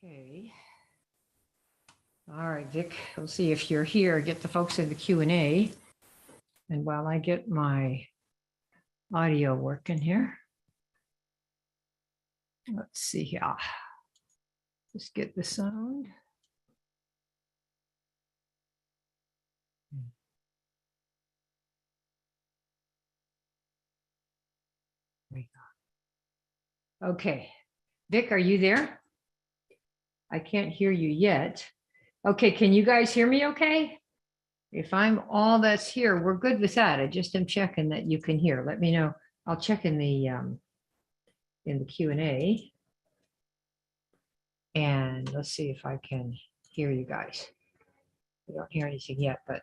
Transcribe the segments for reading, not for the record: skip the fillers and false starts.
Okay. All right, Vic, we'll see if you're here. Get the folks in the Q&A. And while I get my audio working here, let's see here. Just get the sound. Okay, Vic, are you there? I can't hear you yet. Okay, can you guys hear me okay? If I'm all that's here, we're good with that. I just am checking that you can hear. Let me know. I'll check in the Q&A. And let's see if I can hear you guys. I don't hear anything yet, but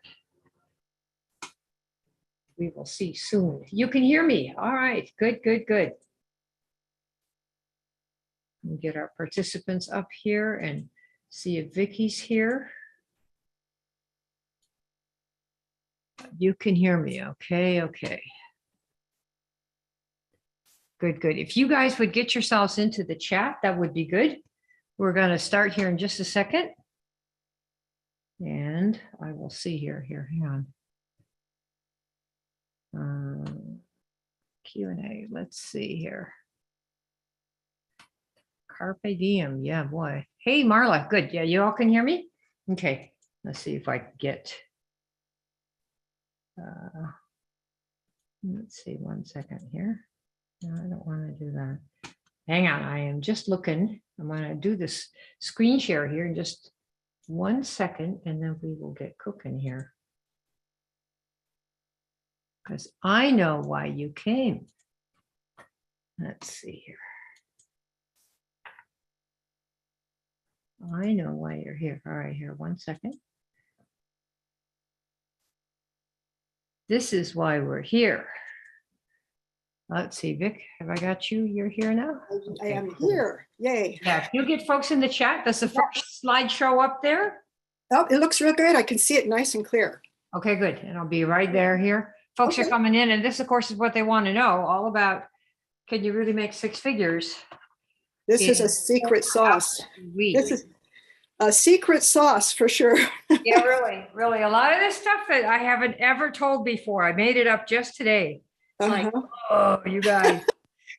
we will see soon. You can hear me. All right, good, good, good. We'll get our participants up here and see if Vicky's here. You can hear me. Okay, okay. Good, good. If you guys would get yourselves into the chat, that would be good. We're going to start here in just a second. And I will see here, hang on. Q&A, let's see here. Carpe diem, yeah, boy. Hey, Marla, good. Yeah, you all can hear me? Okay, let's see if I get, let's see, 1 second here. No, I don't want to do that. Hang on, I am just looking. I'm going to do this screen share here in just 1 second, and then we will get cooking here. Because I know why you came. Let's see here. I know why you're here. All right, here, 1 second. This is why we're here. Let's see, Vic, have I got you? You're here now? I am here. Yay. Yeah, if you get folks in the chat, does the first slide show up there? Oh, it looks real good. I can see it nice and clear. Okay, good. And I'll be right there here. Folks are coming in, and this, of course, is what they want to know, all about, can you really make 6 figures? This is a secret sauce. This is a secret sauce for sure. Yeah, really, really. A lot of this stuff that I haven't ever told before. I made it up just today. It's like, oh, you guys.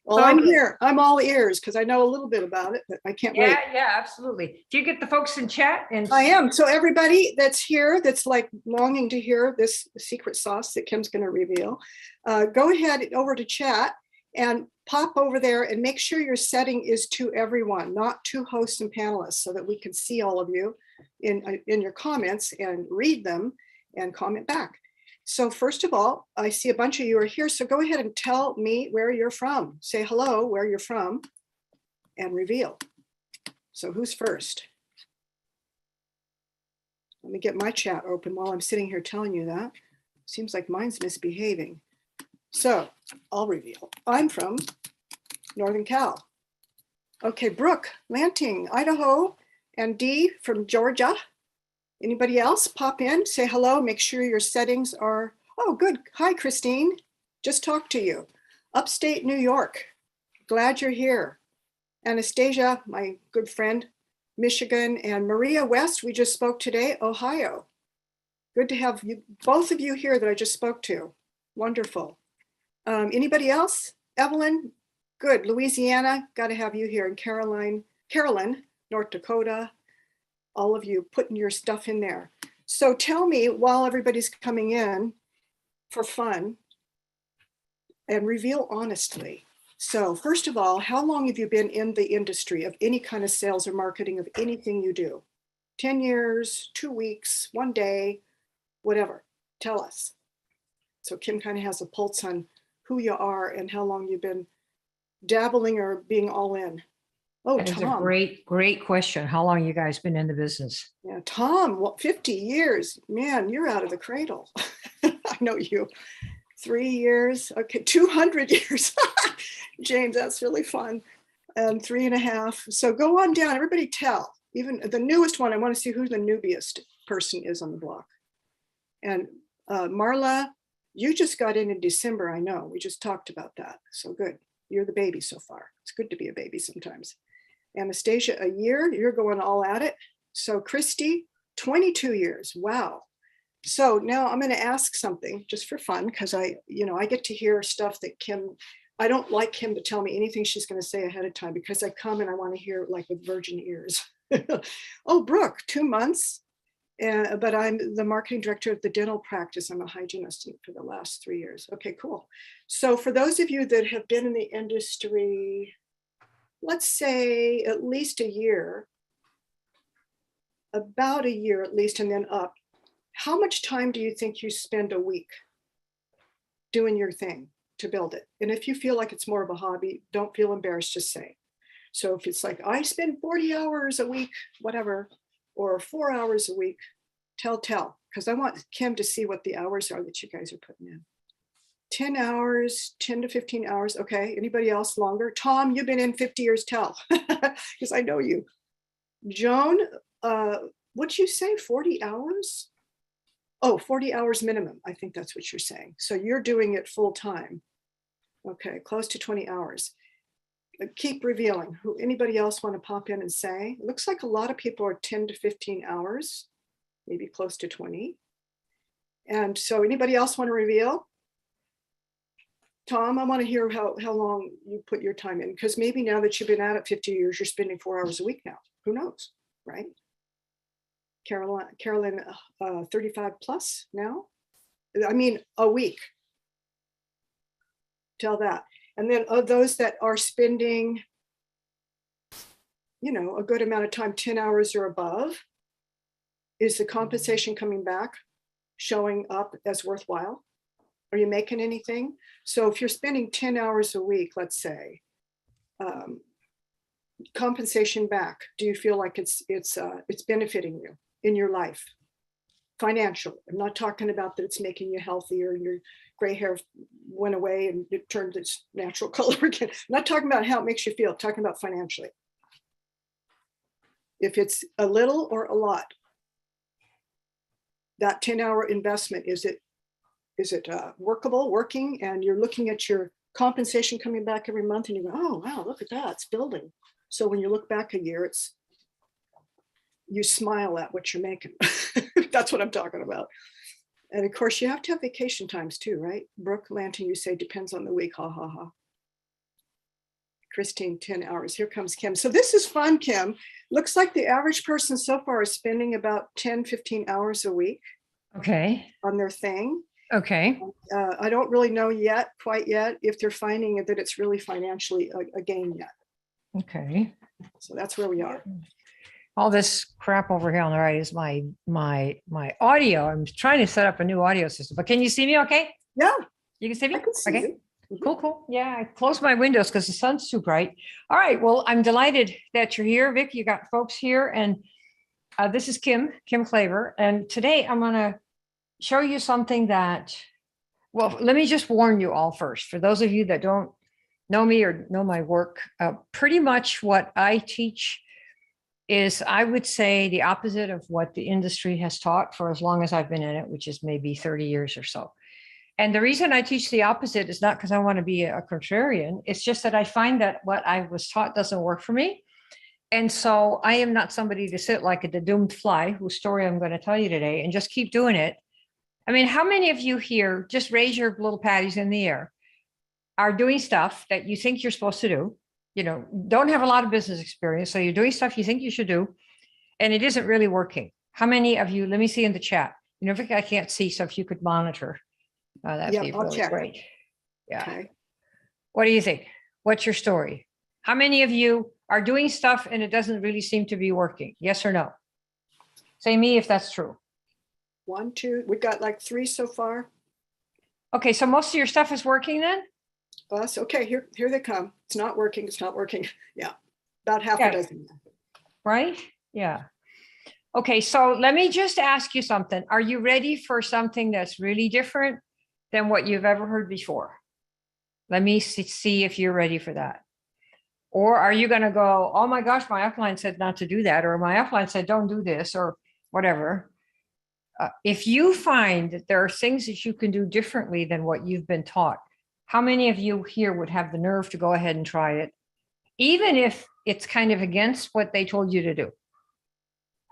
Well, so I'm here. I'm all ears because I know a little bit about it, but I can't wait. Yeah, absolutely. Do you get the folks in chat? And I am. So everybody that's here, that's like longing to hear this secret sauce that Kim's going to reveal, go ahead over to chat and pop over there and make sure your setting is to everyone, not to hosts and panelists, so that we can see all of you in your comments and read them and comment back. So first of all, I see a bunch of you are here. So go ahead and tell me where you're from. Say hello, where you're from, and reveal. So who's first? Let me get my chat open while I'm sitting here telling you that. Seems like mine's misbehaving. So I'll reveal. I'm from Northern Cal. Okay, Brooke, Lansing, Idaho, and Dee from Georgia. Anybody else pop in, say hello, make sure your settings are, oh good, hi Christine, just talked to you. Upstate New York, glad you're here. Anastasia, my good friend, Michigan, and Maria West, we just spoke today, Ohio. Good to have you, both of you here that I just spoke to, wonderful. Anybody else? Evelyn, good, Louisiana, got to have you here, and Carolyn, North Dakota, all of you putting your stuff in there. So tell me while everybody's coming in for fun and reveal honestly. So first of all, how long have you been in the industry of any kind of sales or marketing of anything you do? 10 years, 2 weeks, 1 day, whatever, tell us. So Kim kind of has a pulse on who you are and how long you've been dabbling or being all in. Oh, that is Tom. a great question. How long you guys been in the business? Yeah, Tom, what, 50 years? Man, you're out of the cradle. I know you. 3 years. Okay, 200 years. James, that's really fun. And 3.5. So go on down. Everybody tell. Even the newest one, I want to see who the newbiest person is on the block. And Marla, you just got in December, I know. We just talked about that. So good. You're the baby so far. It's good to be a baby sometimes. Anastasia, a year. You're going all at it. So Christy, 22 years. Wow. So now I'm going to ask something just for fun, because I get to hear stuff that Kim, I don't like Kim to tell me anything she's going to say ahead of time, because I come and I want to hear like with virgin ears. Oh, Brooke, 2 months. But I'm the marketing director of the dental practice. I'm a hygienist for the last 3 years. Okay, cool. So for those of you that have been in the industry, let's say at least a year, about a year at least, and then up, how much time do you think you spend a week doing your thing to build it? And if you feel like it's more of a hobby, don't feel embarrassed, just say. So if it's like, I spend 40 hours a week, whatever, or 4 hours a week, tell, because I want Kim to see what the hours are that you guys are putting in. 10 hours, 10 to 15 hours. Okay, anybody else longer? Tom, you've been in 50 years, tell, because I know you. Joan, what'd you say, 40 hours? Oh, 40 hours minimum. I think that's what you're saying. So you're doing it full time. Okay, close to 20 hours. Keep revealing. Who, anybody else want to pop in and say? It looks like a lot of people are 10 to 15 hours, maybe close to 20. And so anybody else want to reveal? Tom, I want to hear how long you put your time in, because maybe now that you've been at it 50 years, you're spending 4 hours a week now. Who knows, right? Carolyn, 35 plus now? I mean, a week. Tell that. And then those that are spending, a good amount of time, 10 hours or above, is the compensation coming back, showing up as worthwhile? Are you making anything? So if you're spending 10 hours a week, let's say, compensation back, do you feel like it's benefiting you in your life financially? I'm not talking about that it's making you healthier and your gray hair went away and it turned its natural color again. I'm not talking about how it makes you feel, I'm talking about financially. If it's a little or a lot, that 10-hour investment, is it workable, working, and you're looking at your compensation coming back every month and you go, oh, wow, look at that, it's building. So when you look back a year, you smile at what you're making. That's what I'm talking about. And of course, you have to have vacation times too, right? Brooke Lanting, you say depends on the week. Ha ha ha. Christine, 10 hours. Here comes Kim. So this is fun, Kim. Looks like the average person so far is spending about 10, 15 hours a week. Okay. On their thing. Okay. I don't really know quite yet, if they're finding that it's really financially a gain yet. Okay. So that's where we are. All this crap over here on the right is my audio. I'm trying to set up a new audio system, but can you see me okay? Yeah. You can see me? I can see okay. you. Cool. Yeah, I closed my windows because the sun's too bright. All right. Well, I'm delighted that you're here, Vic. You got folks here, and this is Kim Claver. And today I'm going to show you something that, well, let me just warn you all first. For those of you that don't know me or know my work, pretty much what I teach is, I would say, the opposite of what the industry has taught for as long as I've been in it, which is maybe 30 years or so. And the reason I teach the opposite is not because I want to be a contrarian. It's just that I find that what I was taught doesn't work for me. And so I am not somebody to sit like a doomed fly, whose story I'm going to tell you today, and just keep doing it. I mean, how many of you here, just raise your little patties in the air, are doing stuff that you think you're supposed to do, don't have a lot of business experience, so you're doing stuff you think you should do, and it isn't really working? How many of you, let me see in the chat, Vic, I can't see, so if you could monitor, that'd be really great. Yeah. Okay. What do you think? What's your story? How many of you are doing stuff and it doesn't really seem to be working? Yes or no? Say me if that's true. 1, 2, we got like 3 so far. Okay, so most of your stuff is working then? Us, okay, here they come. It's not working. Yeah, about half a dozen. Right? Yeah. Okay, so let me just ask you something. Are you ready for something that's really different than what you've ever heard before? Let me see if you're ready for that. Or are you going to go, oh my gosh, my upline said not to do that, or my upline said don't do this, or whatever. If you find that there are things that you can do differently than what you've been taught, how many of you here would have the nerve to go ahead and try it? Even if it's kind of against what they told you to do?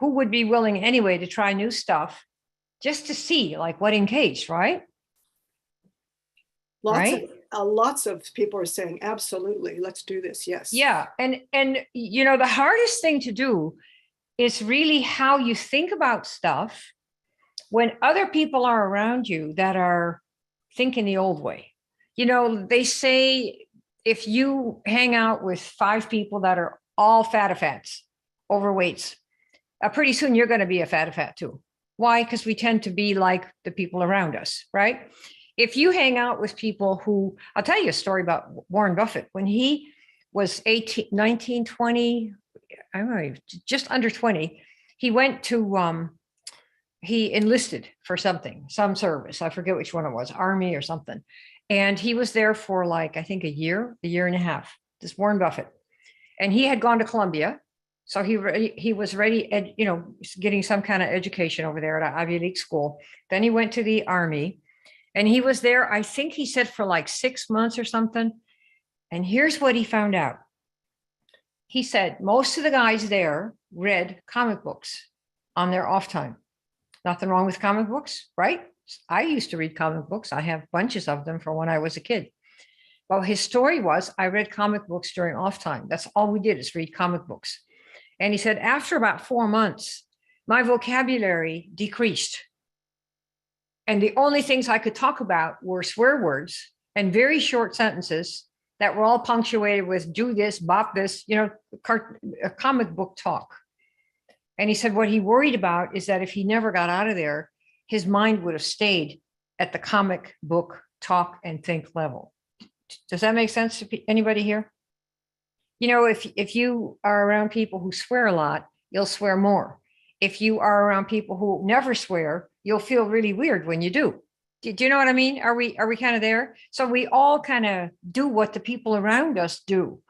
Who would be willing anyway to try new stuff just to see, like, what engaged, right? Lots of people are saying, absolutely, let's do this. Yes. Yeah. And the hardest thing to do is really how you think about stuff when other people are around you that are thinking the old way. They say if you hang out with 5 people that are all fat-a-fats, overweights, pretty soon you're going to be a fat too. Why? Because we tend to be like the people around us, right? If you hang out with people who, I'll tell you a story about Warren Buffett. When he was 18, 19, 20, I don't know, just under 20, he went to, he enlisted for some service. I forget which one it was, Army or something. And he was there for like, I think a year and a half, this Warren Buffett. And he had gone to Columbia. So he was ready, getting some kind of education over there at an Ivy League school. Then he went to the Army. And he was there, I think he said for like 6 months or something. And here's what he found out. He said most of the guys there read comic books on their off time. Nothing wrong with comic books, right? I used to read comic books. I have bunches of them from when I was a kid. Well, his story was, I read comic books during off time. That's all we did is read comic books. And he said, after about 4 months, my vocabulary decreased. And the only things I could talk about were swear words and very short sentences that were all punctuated with do this, bop this, a comic book talk. And he said what he worried about is that if he never got out of there, his mind would have stayed at the comic book talk and think level. Does that make sense to anybody here? If you are around people who swear a lot, you'll swear more. If you are around people who never swear, you'll feel really weird when you do. Do you know what I mean? Are we kind of there? So we all kind of do what the people around us do.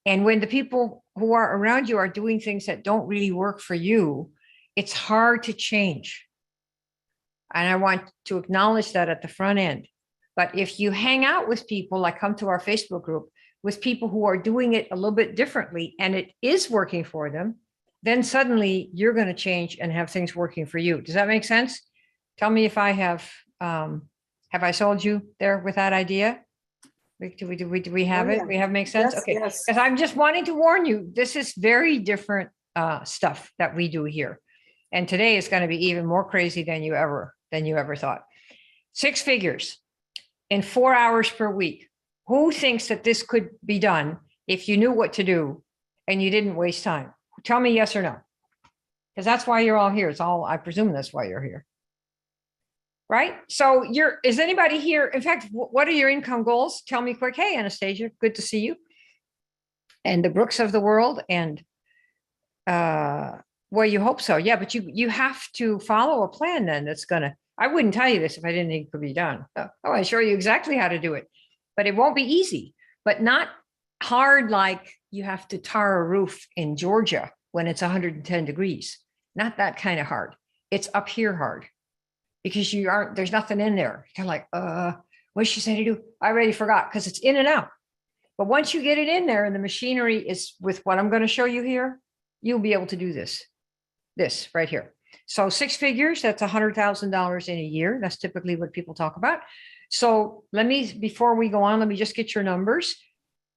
And when the people who are around you are doing things that don't really work for you, it's hard to change. And I want to acknowledge that at the front end. But if you hang out with people, like come to our Facebook group, with people who are doing it a little bit differently, and it is working for them, then suddenly you're going to change and have things working for you. Does that make sense? Tell me if I have I sold you there with that idea? Do we have it? We have make sense? Yes, okay. yes. Because I'm just wanting to warn you, this is very different stuff that we do here. And today is going to be even more crazy than you ever thought. 6 figures in 4 hours per week. Who thinks that this could be done if you knew what to do and you didn't waste time? Tell me yes or no. Because that's why you're all here. I presume that's why you're here. Right? So is anybody here? In fact, what are your income goals? Tell me quick. Hey, Anastasia, good to see you. And the Brooks of the world. And well, you hope so. Yeah, but you have to follow a plan then I wouldn't tell you this if I didn't think it could be done. I show you exactly how to do it. But it won't be easy, but not hard like you have to tar a roof in Georgia when it's 110 degrees. Not that kind of hard. It's up here hard because there's nothing in there. You're like, what did she say to do? I already forgot because it's in and out. But once you get it in there and the machinery is with what I'm going to show you here, you'll be able to do this right here. So 6 figures, that's $100,000 in a year. That's typically what people talk about. So before we go on, let me just get your numbers.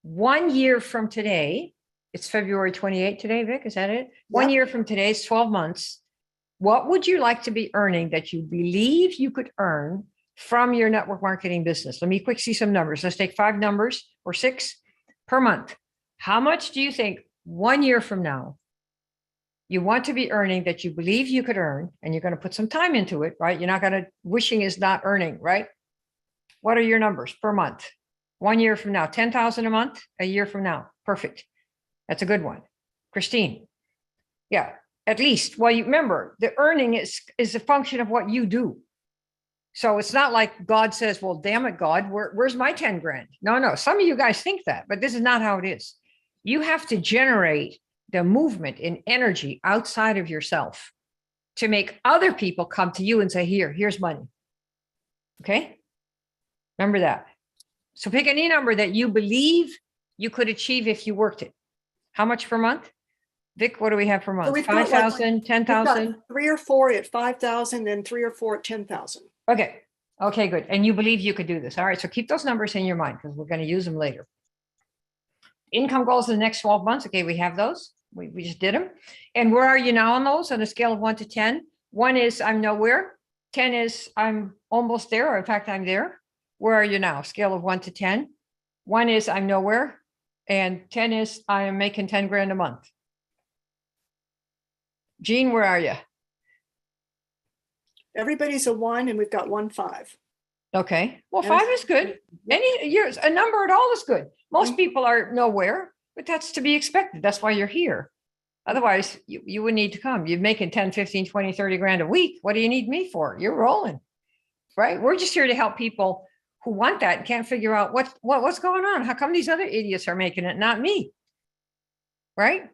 1 year from today, it's February 28th today, Vic, is that it? Yep. 1 year from today is 12 months. What would you like to be earning that you believe you could earn from your network marketing business? Let me quick see some numbers. Let's take 5 numbers or 6 per month. How much do you think 1 year from now you want to be earning that you believe you could earn? And you're going to put some time into it, right? You're not going to, wishing is not earning, right? What are your numbers per month? 1 year from now, 10,000 a month, a year from now. Perfect. That's a good one. Christine. Yeah, at least. Well, you remember the earning is a function of what you do. So it's not like God says, well, damn it, God, where's my 10 grand? No. Some of you guys think that, but this is not how it is. You have to generate the movement in energy outside of yourself to make other people come to you and say, here's money. Okay. Remember that. So pick any number that you believe you could achieve if you worked it. How much per month? Vic, what do we have per month? we've got like- 5,000, 10,000? 3 or 4 at 5,000 and 3 or 4 at 10,000. Okay. Okay, good. And you believe you could do this. All right. So keep those numbers in your mind because we're going to use them later. Income goals in the next 12 months. Okay, we have those. We just did them. And where are you now on those on a scale of 1 to 10? 1 is I'm nowhere. 10 is I'm almost there, or in fact, I'm there. Where are you now? Scale of 1 to 10. 1 is I'm nowhere. And 10 is I am making 10 grand a month. Jean, where are you? Everybody's a 1 and we've got 1 5. Okay. Well, And 5 is good. Any years, a number at all is good. Most people are nowhere, but that's to be expected. That's why you're here. Otherwise, you wouldn't need to come. You're making 10, 15, 20, 30 grand a week. What do you need me for? You're rolling, right? We're just here to help people who want that and can't figure out what's going on. How come these other idiots are making it, not me? Right?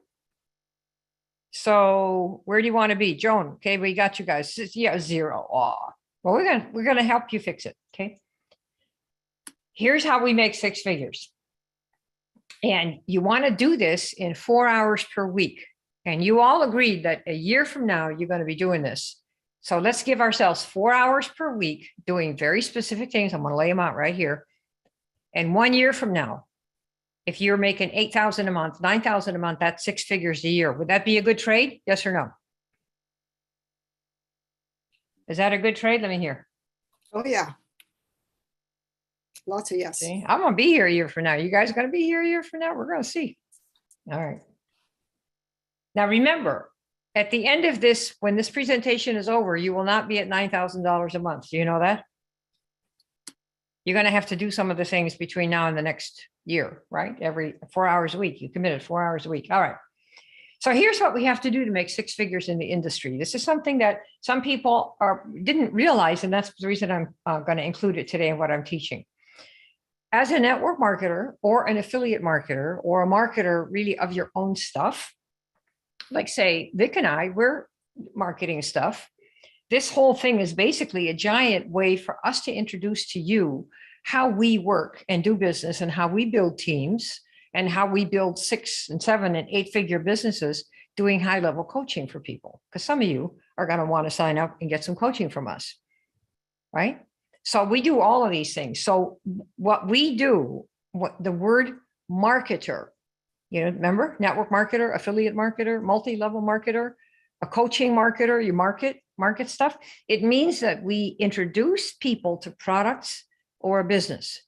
So where do you want to be? Joan, okay, we got you guys. Yeah, 0. Aw. Well, we're gonna help you fix it. Okay. Here's how we make 6 figures. And you want to do this in 4 hours per week. And you all agreed that a year from now, you're going to be doing this. So let's give ourselves 4 hours per week doing very specific things. I'm going to lay them out right here. And 1 year from now, if you're making 8,000 a month, 9,000 a month, that's 6 figures a year. Would that be a good trade? Yes or no? Is that a good trade? Let me hear. Oh, yeah. Lots of yes. See, I'm going to be here a year from now. You guys going to be here a year from now? We're going to see. All right. Now, remember, at the end of this, when this presentation is over, you will not be at $9,000 a month. Do you know that? You're going to have to do some of the things between now and the next year, right? Every 4 hours a week. You committed 4 hours a week. All right. So here's what we have to do to make 6 figures in the industry. This is something that some people didn't realize, and that's the reason I'm going to include it today in what I'm teaching. As a network marketer or an affiliate marketer or a marketer really of your own stuff, like say Vic and I, we're marketing stuff. This whole thing is basically a giant way for us to introduce to you how we work and do business and how we build teams and how we build 6 and 7 and 8 figure businesses doing high level coaching for people. Because some of you are going to want to sign up and get some coaching from us, right? So we do all of these things. So what we do, what the word marketer, remember network marketer, affiliate marketer, multi-level marketer, a coaching marketer, you market stuff. It means that we introduce people to products or a business.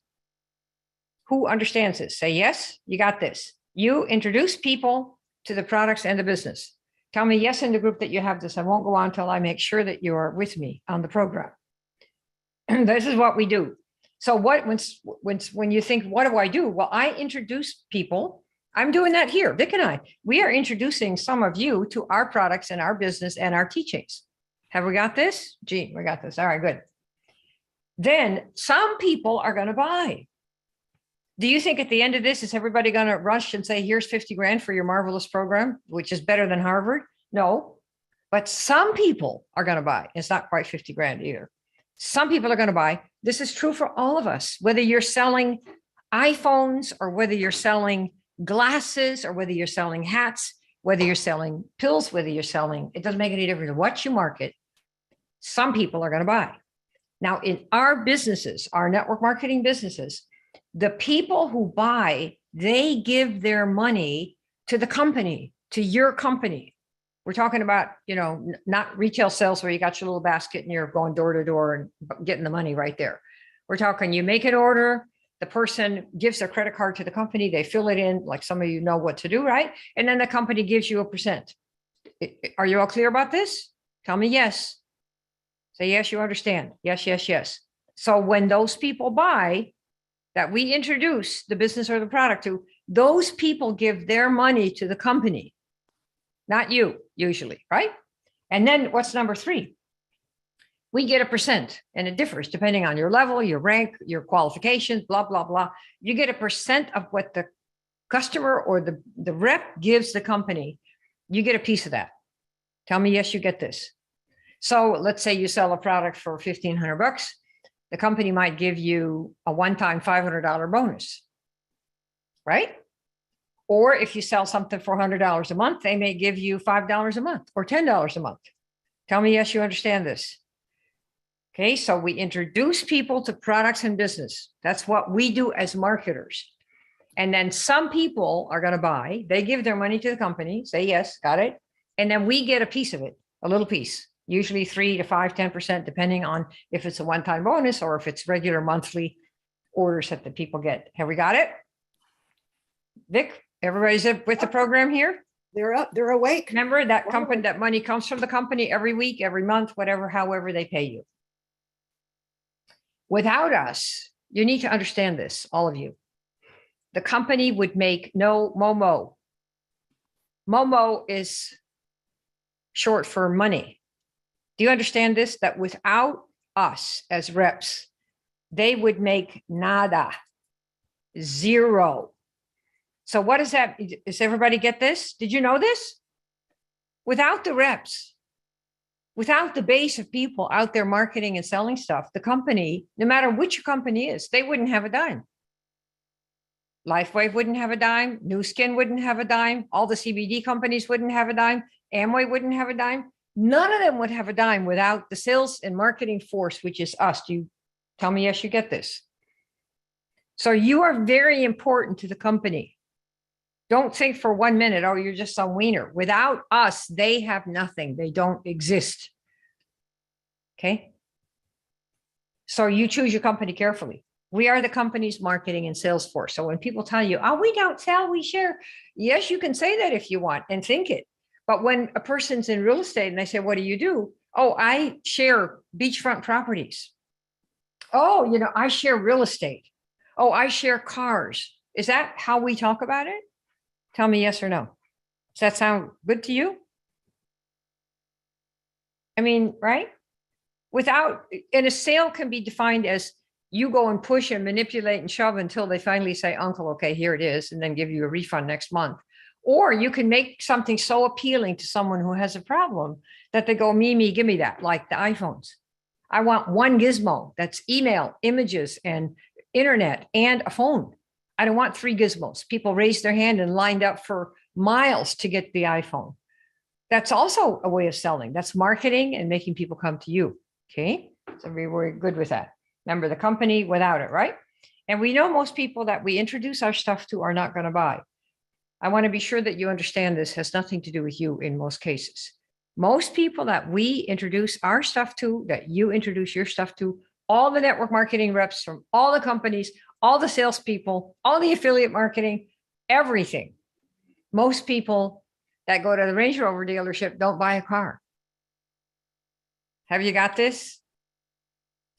Who understands this? Say yes, you got this. You introduce people to the products and the business. Tell me yes in the group that you have this. I won't go on until I make sure that you are with me on the program. This is what we do. So when you think, what do I do? Well, I introduce people. I'm doing that here. Vic and I, we are introducing some of you to our products and our business and our teachings. Have we got this? Gene, we got this. All right, good. Then some people are going to buy. Do you think at the end of this, is everybody going to rush and say, here's 50 grand for your marvelous program, which is better than Harvard? No, but some people are going to buy. It's not quite 50 grand either. Some people are going to buy. This is true for all of us, whether you're selling iPhones or whether you're selling glasses or whether you're selling hats, whether you're selling pills, whether you're selling, it doesn't make any difference what you market. Some people are going to buy. Now, in our businesses, our network marketing businesses, the people who buy, they give their money to the company, to your company. We're talking about, not retail sales where you got your little basket and you're going door to door and getting the money right there. We're talking, you make an order, the person gives their credit card to the company, they fill it in, like some of you know what to do, right? And then the company gives you a percent. Are you all clear about this? Tell me yes. Say yes, you understand. Yes, yes, yes. So when those people buy, that we introduce the business or the product to, those people give their money to the company, not you usually, right? And then what's number 3? We get a percent, and it differs depending on your level, your rank, your qualifications, blah, blah, blah. You get a percent of what the customer or the rep gives the company. You get a piece of that. Tell me, yes, you get this. So let's say you sell a product for $1,500. The company might give you a one-time $500 bonus, right? Or if you sell something for $100 a month, they may give you $5 a month or $10 a month. Tell me, yes, you understand this. Okay, so we introduce people to products and business. That's what we do as marketers. And then some people are going to buy, they give their money to the company, say, yes, got it. And then we get a piece of it, a little piece, usually 3 to 5, 10%, depending on if it's a one-time bonus or if it's regular monthly orders that the people get. Have we got it? Vic, everybody's with the program here? They're up, they're awake. Remember that company, that money comes from the company every week, every month, whatever, however they pay you. Without us, you need to understand this, all of you. The company would make no Momo. Momo is short for money. Do you understand this? That without us as reps, they would make nada, zero. So what is that? Does everybody get this? Did you know this? Without the reps, without the base of people out there marketing and selling stuff, the company, no matter which your company is, they wouldn't have a dime. LifeWave wouldn't have a dime. New Skin wouldn't have a dime. All the CBD companies wouldn't have a dime. Amway wouldn't have a dime. None of them would have a dime without the sales and marketing force, which is us. Do you tell me, yes, you get this? So you are very important to the company. Don't think for 1 minute, oh, you're just some wiener. Without us, they have nothing. They don't exist. Okay. So you choose your company carefully. We are the company's marketing and sales force. So when people tell you, oh, we don't sell, we share. Yes, you can say that if you want and think it. But when a person's in real estate and they say, what do you do? Oh, I share beachfront properties. Oh, you know, I share real estate. Oh, I share cars. Is that how we talk about it? Tell me yes or no. Does that sound good to you? I mean, right? Without, and a sale can be defined as you go and push and manipulate and shove until they finally say, uncle, okay, here it is, and then give you a refund next month. Or you can make something so appealing to someone who has a problem that they go, me, give me that, like the iPhones. I want one gizmo that's email, images, and internet, and a phone. I don't want 3 gizmos. People raised their hand and lined up for miles to get the iPhone. That's also a way of selling. That's marketing and making people come to you. Okay, so we're good with that. Remember, the company without it, right? And we know most people that we introduce our stuff to are not going to buy. I want to be sure that you understand this has nothing to do with you in most cases. Most people that we introduce our stuff to, that you introduce your stuff to, all the network marketing reps from all the companies, all the salespeople, all the affiliate marketing, everything. Most people that go to the Range Rover dealership don't buy a car. Have you got this?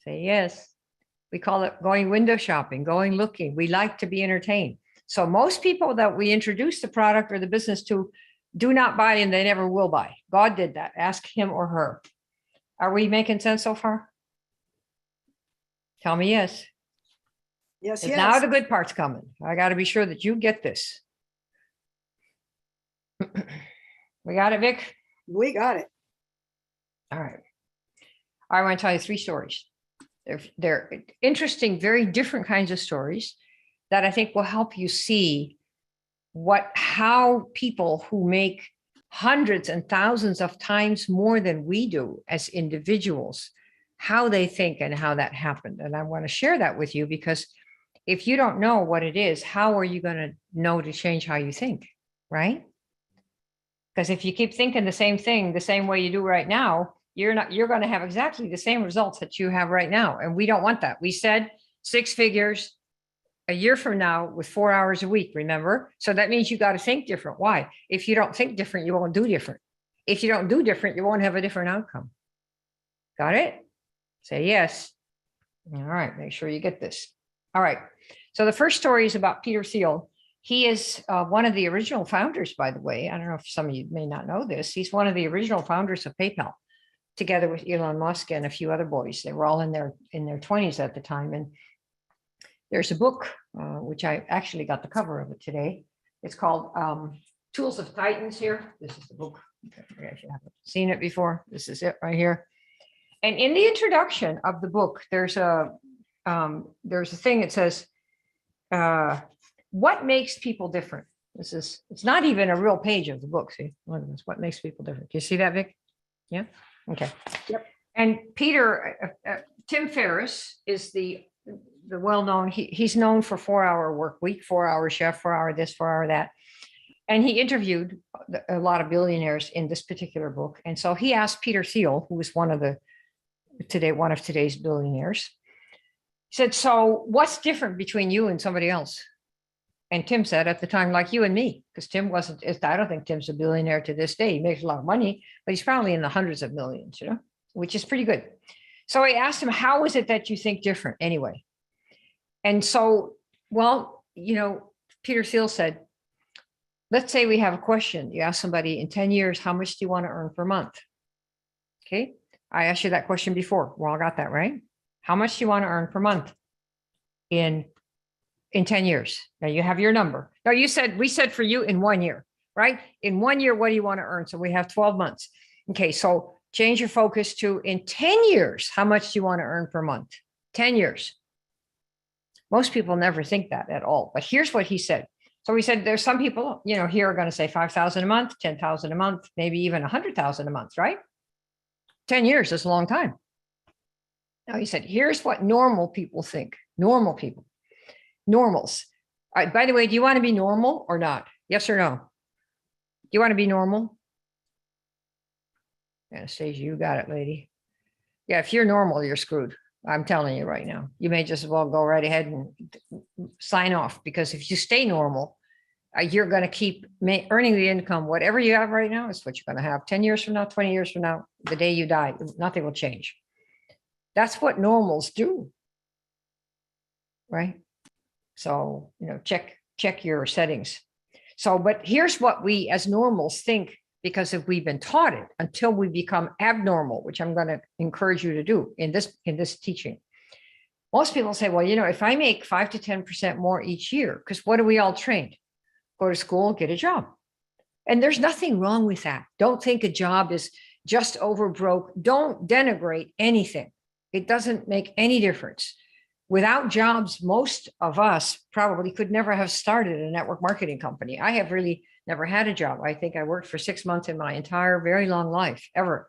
Say yes. We call it going window shopping, going looking. We like to be entertained. So most people that we introduce the product or the business to do not buy, and they never will buy. God did that. Ask him or her. Are we making sense so far? Tell me yes. Yes, Yes. yes. Now the good part's coming. I got to be sure that you get this. We got it, Vic? We got it. All right. I want to tell you 3 stories. They're interesting, very different kinds of stories that I think will help you see how people who make hundreds and thousands of times more than we do as individuals, how they think and how that happened. And I want to share that with you, because if you don't know what it is, how are you going to know to change how you think, right? Because if you keep thinking the same thing, the same way you do right now, you're going to have exactly the same results that you have right now. And we don't want that. We said 6 figures a year from now with 4 hours a week, remember? So that means you got to think different. Why? If you don't think different, you won't do different. If you don't do different, you won't have a different outcome. Got it? Say yes. All right. Make sure you get this. All right. So the first story is about Peter Thiel. He is one of the original founders, by the way. I don't know if some of you may not know this. He's one of the original founders of PayPal, together with Elon Musk and a few other boys. They were all in their 20s at the time. And there's a book, which I actually got the cover of it today. It's called Tools of Titans here. This is the book. I guess you haven't seen it before. This is it right here. And in the introduction of the book, there's a thing that says, what makes people different? It's not even a real page of the book. See, look, that's what makes people different. Do you see that, Vic? Yeah. Okay. Yep. And Peter, Tim Ferriss is the well-known, he's known for 4-hour work week, 4-hour chef, 4-hour this, 4-hour that. And he interviewed a lot of billionaires in this particular book. And so he asked Peter Thiel, who was one of today's billionaires, he said, so what's different between you and somebody else? And Tim said at the time, like you and me, because Tim wasn't, I don't think Tim's a billionaire to this day. He makes a lot of money, but he's probably in the hundreds of millions, which is pretty good. So I asked him, how is it that you think different anyway? And so, well, Peter Thiel said, let's say we have a question. You ask somebody in 10 years, how much do you want to earn per month? Okay. I asked you that question before. We all got that, right? How much do you want to earn per month in 10 years? Now you have your number. Now we said for you in 1 year, right? In 1 year, what do you want to earn? So we have 12 months. Okay. So change your focus to in 10 years, how much do you want to earn per month? 10 years. Most people never think that at all, but here's what he said. So we said, there's some people, here are going to say 5,000 a month, 10,000 a month, maybe even 100,000 a month, right? 10 years is a long time. Now he said, here's what normal people think. Normal people, normals. All right, by the way, do you want to be normal or not? Yes or no? Do you want to be normal? Anastasia, you got it, lady. Yeah, if you're normal, you're screwed. I'm telling you right now, you may just as well go right ahead and sign off, because if you stay normal, you're going to keep earning the income. Whatever you have right now is what you're going to have 10 years from now, 20 years from now, the day you die, nothing will change. That's what normals do. Right? So, check your settings. So, but here's what we as normals think, because if we've been taught it until we become abnormal, which I'm going to encourage you to do in this teaching. Most people say, well, if I make 5 to 10% more each year, because what are we all trained? Go to school, get a job. And there's nothing wrong with that. Don't think a job is just over broke. Don't denigrate anything. It doesn't make any difference. Without jobs, most of us probably could never have started a network marketing company. I have really never had a job. I think I worked for 6 months in my entire very long life, ever.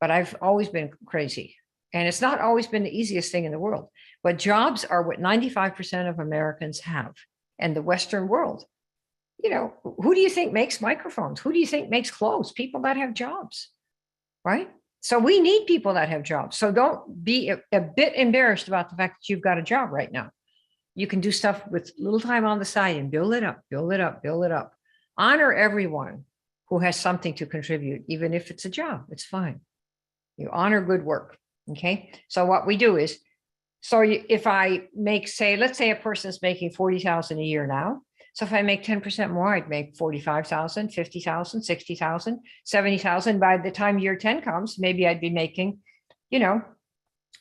But I've always been crazy. And it's not always been the easiest thing in the world. But jobs are what 95% of Americans have. And the Western world. Who do you think makes microphones? Who do you think makes clothes? People that have jobs, right? So we need people that have jobs. So don't be a bit embarrassed about the fact that you've got a job right now. You can do stuff with little time on the side and build it up, build it up, build it up. Honor everyone who has something to contribute, even if it's a job, it's fine. You honor good work, okay? So what we do is, if I make, let's say a person is making 40,000 a year now. So if I make 10% more, I'd make 45,000, 50,000, 60,000, 70,000. By the time year 10 comes, maybe I'd be making,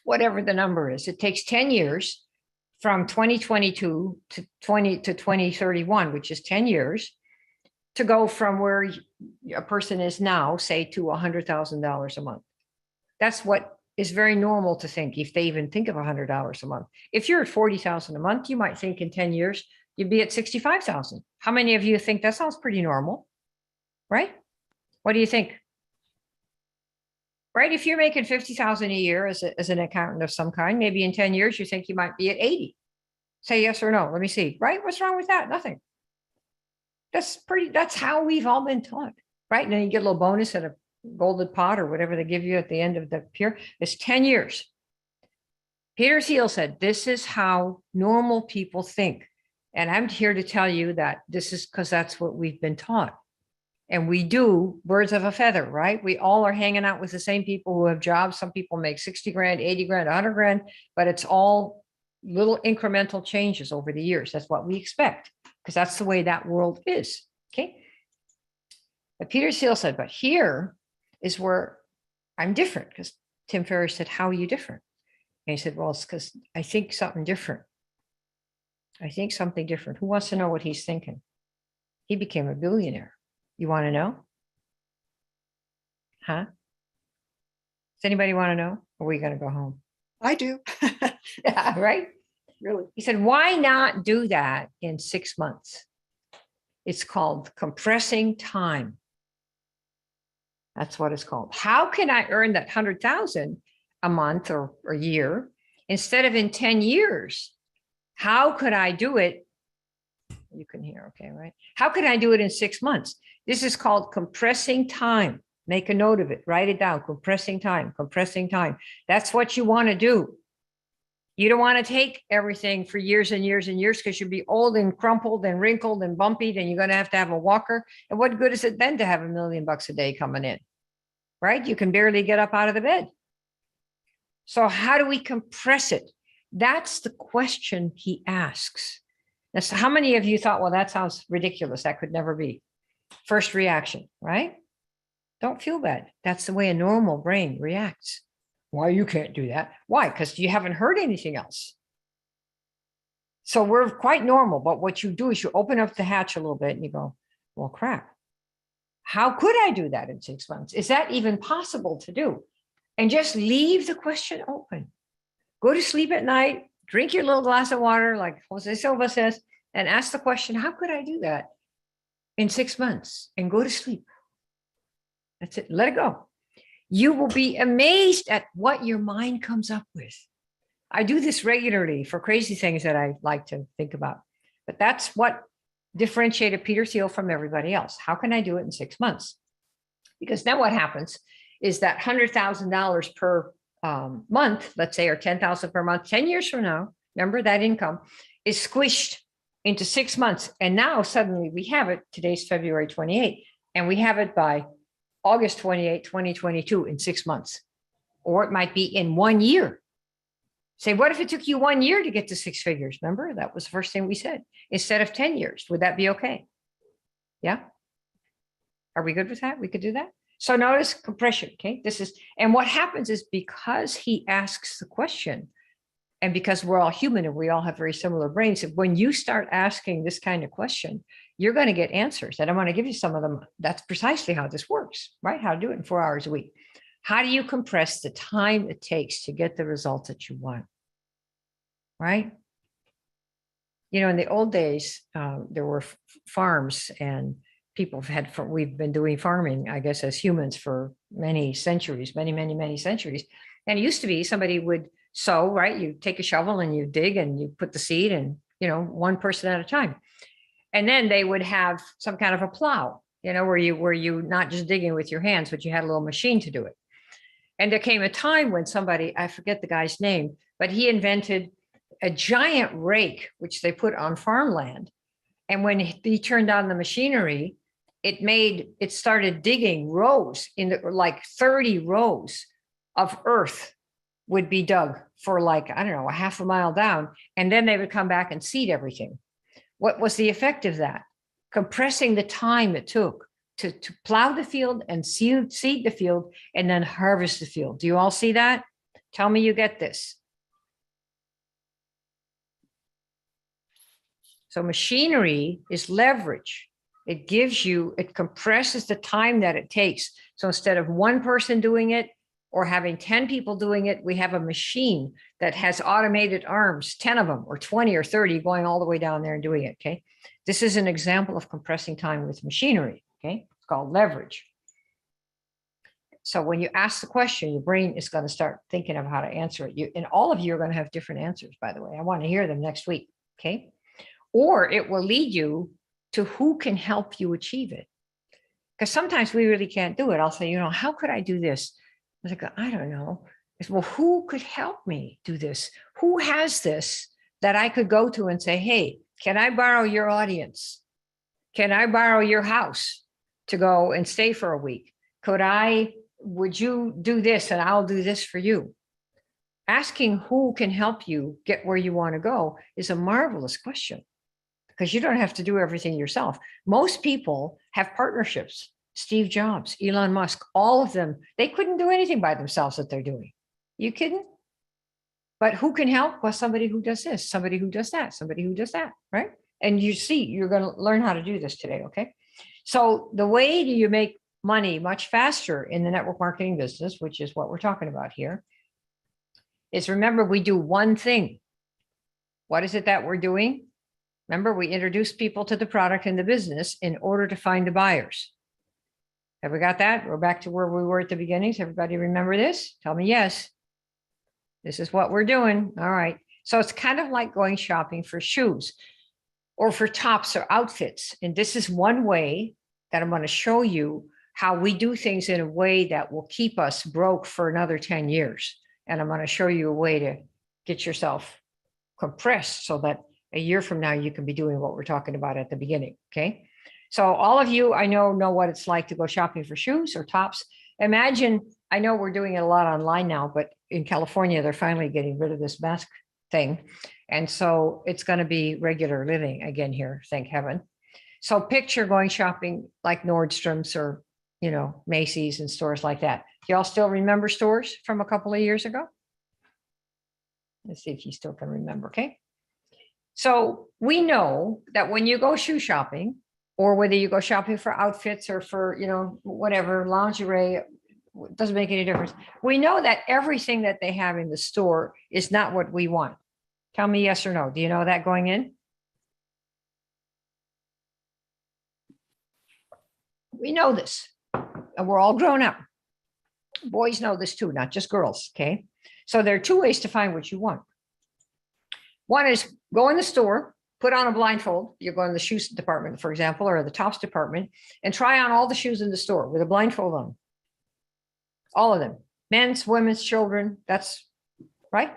whatever the number is. It takes 10 years from 2022 to 2031, which is 10 years, to go from where a person is now, say, to $100,000 a month. That's what is very normal to think, if they even think of $100 a month. If you're at 40,000 a month, you might think in 10 years, you'd be at 65,000. How many of you think that sounds pretty normal, right? What do you think? Right? If you're making 50,000 a year as an accountant of some kind, maybe in 10 years, you think you might be at 80. Say yes or no. Let me see. Right? What's wrong with that? Nothing. That's how we've all been taught, right? And then you get a little bonus at a golden pot or whatever they give you at the end of the year. It's 10 years. Peter Thiel said, this is how normal people think. And I'm here to tell you that this is because that's what we've been taught. And we do birds of a feather, right? We all are hanging out with the same people who have jobs. Some people make 60 grand, 80 grand, 100 grand, but it's all little incremental changes over the years. That's what we expect, because that's the way that world is, okay? But Peter Thiel said, but here is where I'm different, because Tim Ferriss said, how are you different? And he said, well, it's because I think something different. I think something different. Who wants to know what he's thinking? He became a billionaire. You want to know? Huh? Does anybody want to know? Or are we going to go home? I do. Yeah, right? Really? He said, why not do that in 6 months? It's called compressing time. That's what it's called. How can I earn that 100,000 a month or a year instead of in 10 years? How could I do it? You can hear, okay, right? How could I do it in 6 months? This is called compressing time. Make a note of it, write it down, compressing time, compressing time. That's what you want to do. You don't want to take everything for years and years and years because you'll be old and crumpled and wrinkled and bumpy. Then you're going to have a walker. And what good is it then to have $1 million a day coming in, right? You can barely get up out of the bed. So how do we compress it? That's the question he asks. That's how many of you thought, well, that sounds ridiculous. That could never be. First reaction, right? Don't feel bad. That's the way a normal brain reacts. Why you can't do that? Why? Because you haven't heard anything else. So we're quite normal. But what you do is you open up the hatch a little bit and you go, well, crap. How could I do that in 6 months? Is that even possible to do? And just leave the question open. Go to sleep at night, drink your little glass of water, like Jose Silva says, and ask the question, how could I do that in 6 months? And go to sleep. That's it. Let it go. You will be amazed at what your mind comes up with. I do this regularly for crazy things that I like to think about. But that's what differentiated Peter Thiel from everybody else. How can I do it in 6 months? Because then what happens is that $100,000 per month, let's say, or 10,000 per month, 10 years from now, remember that income is squished into 6 months. And now suddenly we have it. Today's February 28th, and we have it by August 28, 2022 in 6 months, or it might be in 1 year. Say, what if it took you 1 year to get to six figures? Remember, that was the first thing we said, instead of 10 years. Would that be okay? Yeah. Are we good with that? We could do that. So notice compression. Okay. And what happens is because he asks the question, and because we're all human and we all have very similar brains, when you start asking this kind of question, you're going to get answers. And I want to give you some of them. That's precisely how this works, right? How to do it in 4 hours a week. How do you compress the time it takes to get the results that you want? Right? You know, in the old days, there were farms, and we've been doing farming, I guess, as humans for many centuries, many centuries. And it used to be somebody would sow, right? You take a shovel and you dig and you put the seed, and, you know, one person at a time. And then they would have some kind of a plow, you know, where you not just digging with your hands, but you had a little machine to do it. And there came a time when somebody, I forget the guy's name, but he invented a giant rake, which they put on farmland. And when he turned on the machinery, it started digging rows like 30 rows of earth would be dug for, like, I don't know, a half a mile down. And then they would come back and seed everything. What was the effect of that? Compressing the time it took to plow the field and seed the field and then harvest the field. Do you all see that? Tell me you get this. So machinery is leverage. It compresses the time that it takes. So instead of one person doing it or having 10 people doing it, we have a machine that has automated arms, 10 of them or 20 or 30 going all the way down there and doing it, okay? This is an example of compressing time with machinery, okay? It's called leverage. So when you ask the question, your brain is going to start thinking of how to answer it. And all of you are going to have different answers, by the way. I want to hear them next week, okay? Or it will lead you to who can help you achieve it. Because sometimes we really can't do it. I'll say, you know, how could I do this? I was like, I don't know. I said, well, who could help me do this? Who has this that I could go to and say, hey, can I borrow your audience? Can I borrow your house to go and stay for a week? Would you do this and I'll do this for you? Asking who can help you get where you want to go is a marvelous question, because you don't have to do everything yourself. Most people have partnerships. Steve Jobs, Elon Musk, all of them, they couldn't do anything by themselves that they're doing. You kidding? But who can help? Well, somebody who does this, somebody who does that, somebody who does that, right? And you see, you're going to learn how to do this today, okay? So the way you make money much faster in the network marketing business, which is what we're talking about here, is remember, we do one thing. What is it that we're doing? Remember, we introduce people to the product and the business in order to find the buyers. Have we got that? We're back to where we were at the beginning. Does everybody remember this? Tell me yes. This is what we're doing. All right. So it's kind of like going shopping for shoes or for tops or outfits. And this is one way that I'm going to show you how we do things in a way that will keep us broke for another 10 years. And I'm going to show you a way to get yourself compressed so that a year from now, you can be doing what we're talking about at the beginning. Okay. So all of you, I know what it's like to go shopping for shoes or tops. Imagine, I know we're doing it a lot online now, but in California, they're finally getting rid of this mask thing. And so it's going to be regular living again here, thank heaven. So picture going shopping like Nordstrom's or, Macy's and stores like that. Do y'all still remember stores from a couple of years ago? Let's see if you still can remember, okay? So we know that when you go shoe shopping, or whether you go shopping for outfits or for, whatever, lingerie, it doesn't make any difference. We know that everything that they have in the store is not what we want. Tell me yes or no. Do you know that going in? We know this, and we're all grown up. Boys know this too, not just girls, okay? So there are two ways to find what you want. One is go in the store, put on a blindfold. You go in the shoes department, for example, or the tops department, and try on all the shoes in the store with a blindfold on. All of them, men's, women's, children. That's right.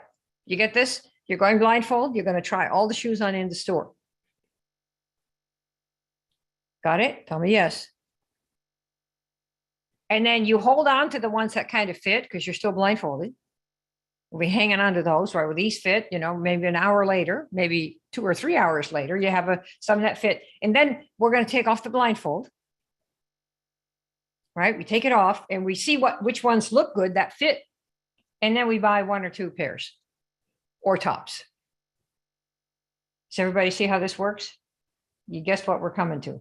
You get this? You're going blindfold. You're going to try all the shoes on in the store. Got it? Tell me yes. And then you hold on to the ones that kind of fit because you're still blindfolded. We'll be hanging on to those, right? Well, these fit, maybe an hour later, maybe 2 or 3 hours later, you have some that fit. And then we're going to take off the blindfold, right? We take it off and we see which ones look good that fit. And then we buy 1 or 2 pairs or tops. Does everybody see how this works? You guessed what we're coming to.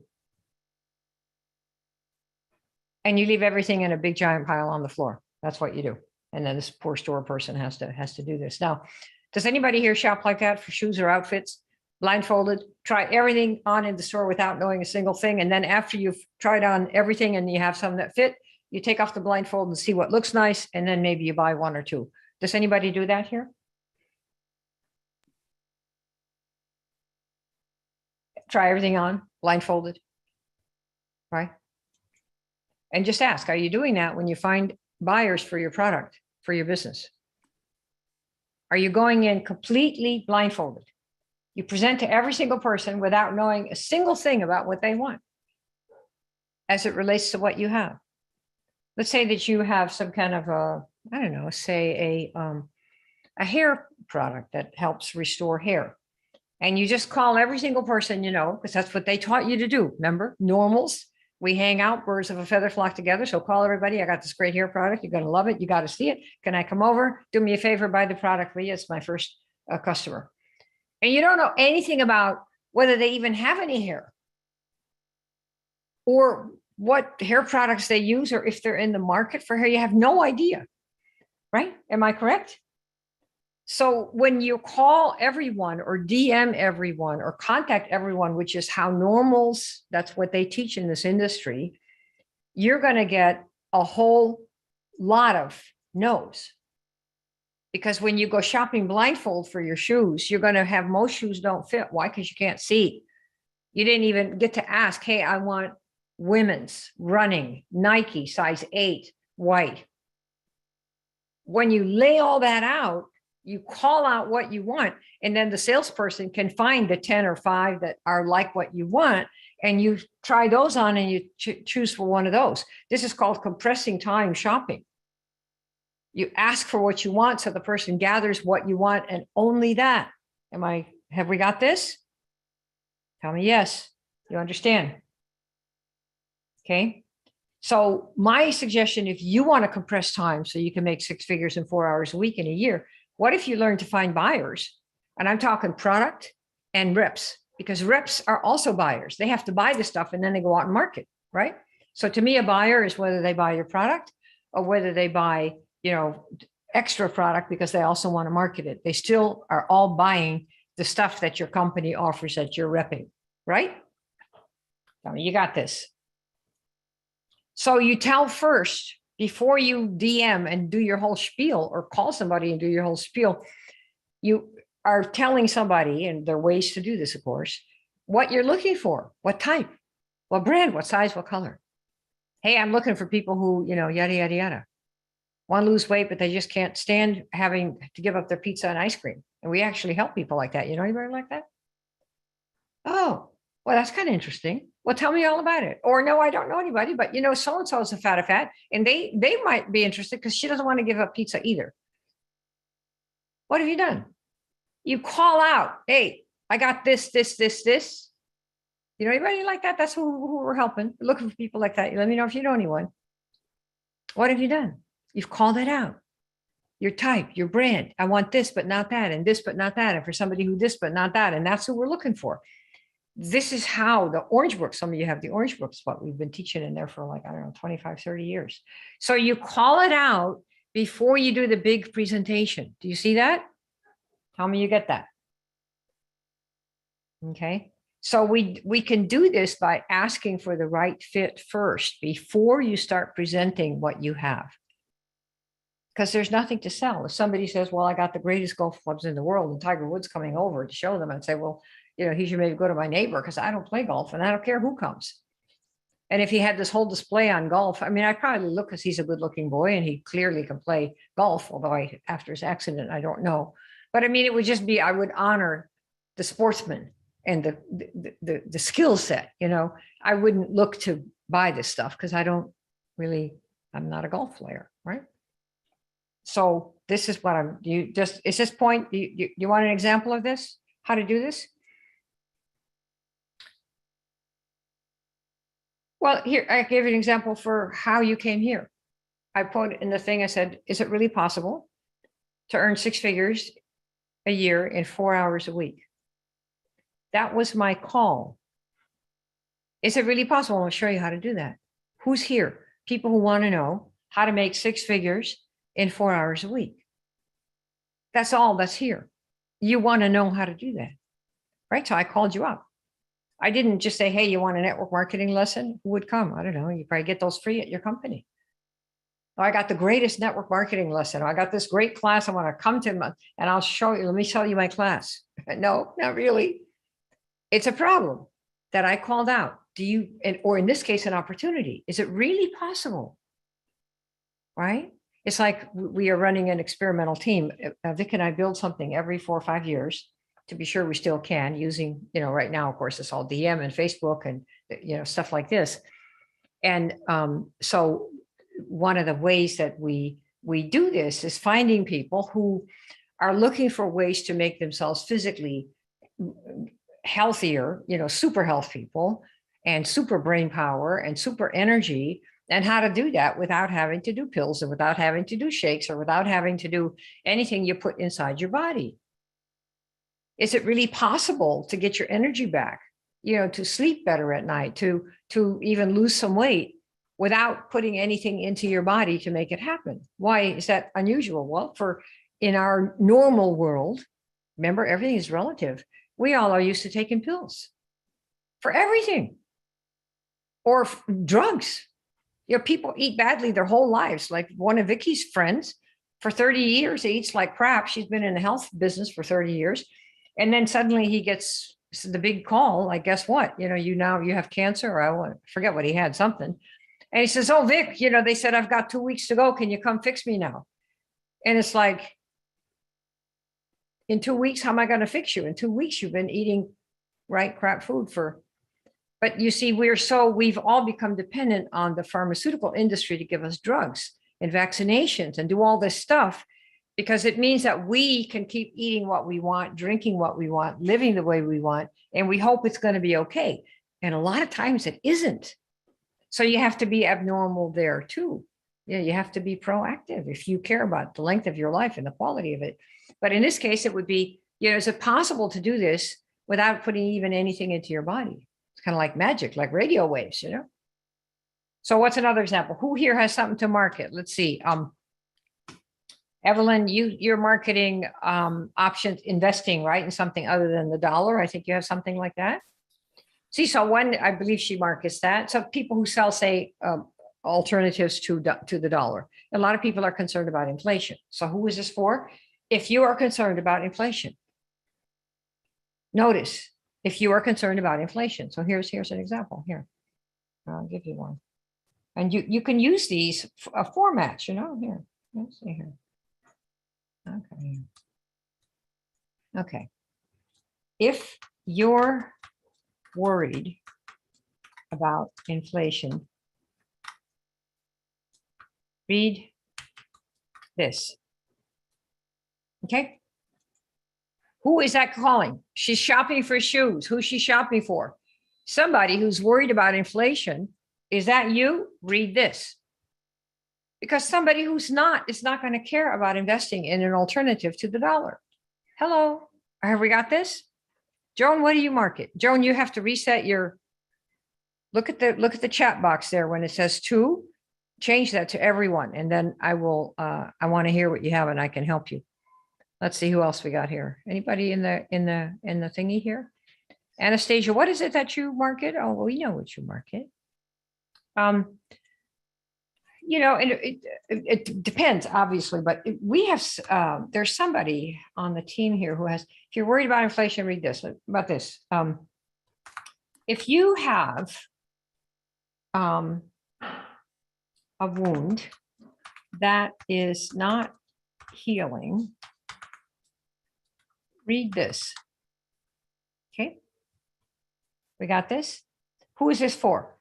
And you leave everything in a big giant pile on the floor. That's what you do. And then this poor store person has to do this. Now, does anybody here shop like that for shoes or outfits? Blindfolded, try everything on in the store without knowing a single thing. And then after you've tried on everything and you have some that fit, you take off the blindfold and see what looks nice. And then maybe you buy 1 or 2. Does anybody do that here? Try everything on, blindfolded, right? And just ask, are you doing that when you find buyers for your product, for your business? Are you going in completely blindfolded? You present to every single person without knowing a single thing about what they want as it relates to what you have. Let's say that you have some kind of say a hair product that helps restore hair. And you just call every single person, because that's what they taught you to do. Remember, normals, we hang out, birds of a feather flock together. So call everybody. I got this great hair product. You're going to love it. You got to see it. Can I come over? Do me a favor, buy the product, Leah. It's my first customer. And you don't know anything about whether they even have any hair or what hair products they use or if they're in the market for hair. You have no idea, right? Am I correct? So when you call everyone or DM everyone or contact everyone, which is how normals, that's what they teach in this industry, you're going to get a whole lot of no's. Because when you go shopping blindfold for your shoes, you're going to have most shoes don't fit. Why? Because you can't see. You didn't even get to ask, hey, I want women's running, Nike, size 8, white. When you lay all that out, you call out what you want, and then the salesperson can find the 10 or 5 that are like what you want, and you try those on and you choose for one of those. This is called compressing time shopping. You ask for what you want, so the person gathers what you want and only that. Have we got this? Tell me yes. You understand? Okay. So my suggestion, if you want to compress time so you can make 6 figures in 4 hours a week in a year, what if you learn to find buyers? And I'm talking product and reps, because reps are also buyers. They have to buy the stuff and then they go out and market, right? So to me, a buyer is whether they buy your product or whether they buy, extra product because they also want to market it. They still are all buying the stuff that your company offers that you're repping, right? Tell me you got this. So you tell first before you DM and do your whole spiel or call somebody and do your whole spiel. You are telling somebody, and there are ways to do this, of course, what you're looking for, what type, what brand, what size, what color. Hey, I'm looking for people who, yada, yada, yada. Want to lose weight, but they just can't stand having to give up their pizza and ice cream. And we actually help people like that. You know anybody like that? Oh, well, that's kind of interesting. Well, tell me all about it. Or no, I don't know anybody, but so-and-so is a fat, and they might be interested because she doesn't want to give up pizza either. What have you done? You call out, hey, I got this. You know anybody like that? That's who we're helping. We're looking for people like that. Let me know if you know anyone. What have you done? You've called it out. Your type, your brand. I want this, but not that, and this, but not that. And for somebody who this, but not that. And that's who we're looking for. This is how the Orange Book, some of you have the Orange Book spot. We've been teaching in there for 25, 30 years. So you call it out before you do the big presentation. Do you see that? Tell me you get that. Okay. So we can do this by asking for the right fit first before you start presenting what you have. Because there's nothing to sell. If somebody says, well, I got the greatest golf clubs in the world and Tiger Woods coming over to show them, I'd say, well, he should maybe go to my neighbor because I don't play golf and I don't care who comes. And if he had this whole display on golf, I'd probably look because he's a good looking boy and he clearly can play golf, although after his accident, I don't know. But it would just be, I would honor the sportsman and the skill set, I wouldn't look to buy this stuff because I'm not a golf player, right? So this is what is this point, you want an example of this, how to do this? Well, here, I gave you an example for how you came here. I put in the thing, I said, is it really possible to earn 6 figures a year in 4 hours a week? That was my call. Is it really possible? I'll show you how to do that. Who's here? People who want to know how to make 6 figures in 4 hours a week. That's all that's here. You want to know how to do that, right? So I called you up. I didn't just say, hey, you want a network marketing lesson? Who would come? I don't know. You probably get those free at your company. Oh, I got the greatest network marketing lesson. Oh, I got this great class. I want to come to and I'll show you. Let me show you my class. No, not really. It's a problem that I called out. Or in this case, an opportunity. Is it really possible? Right? It's like we are running an experimental team. Vic and I build something every 4 or 5 years to be sure we still can using, right now, of course, it's all DM and Facebook and, stuff like this. And so one of the ways that we do this is finding people who are looking for ways to make themselves physically healthier, super health people and super brain power and super energy, and how to do that without having to do pills and without having to do shakes or without having to do anything you put inside your body. Is it really possible to get your energy back, to sleep better at night, to even lose some weight without putting anything into your body to make it happen? Why is that unusual? Well, in our normal world, remember, everything is relative. We all are used to taking pills for everything or drugs. People eat badly their whole lives. Like one of Vicky's friends for 30 years, eats like crap. She's been in the health business for 30 years. And then suddenly he gets the big call, like, guess what? You have cancer, or I forget what he had, something. And he says, oh, Vic, they said, I've got 2 weeks to go. Can you come fix me now? And it's like, in 2 weeks, how am I going to fix you? In 2 weeks, you've been eating crap food but you see, we've all become dependent on the pharmaceutical industry to give us drugs and vaccinations and do all this stuff, because it means that we can keep eating what we want, drinking what we want, living the way we want, and we hope it's going to be okay. And a lot of times it isn't. So you have to be abnormal there too. You have to be proactive if you care about the length of your life and the quality of it. But in this case, it would be, is it possible to do this without putting even anything into your body? It's kind of like magic, like radio waves, So what's another example? Who here has something to market? Let's see. Evelyn, you're marketing options investing, right? In something other than the dollar. I think you have something like that. See, so one, I believe she markets that. So people who sell, say, alternatives to the dollar. A lot of people are concerned about inflation. So who is this for? If you are concerned about inflation. Notice, if you are concerned about inflation. So here's an example here. I'll give you one. And you can use these formats, you know, here. Let's see here. Okay. Okay. If you're worried about inflation, read this. Okay. Who is that calling? She's shopping for shoes. Who's she shopping for? Somebody who's worried about inflation. Is that you? Read this. Because somebody who's not is not going to care about investing in an alternative to the dollar. Hello. Have we got this? Joan, what do you market? Joan, you have to reset your, look at the chat box there when it says to, change that to everyone. And then I will, I want to hear what you have and I can help you. Let's see who else we got here. Anybody in the thingy here? Anastasia, what is it that you market? Oh, well, we know what you market. You know, and it depends, obviously, but we have, there's somebody on the team here who has, if you're worried about inflation, read this, about this. If you have a wound that is not healing, read this. Okay. We got this. Who is this for?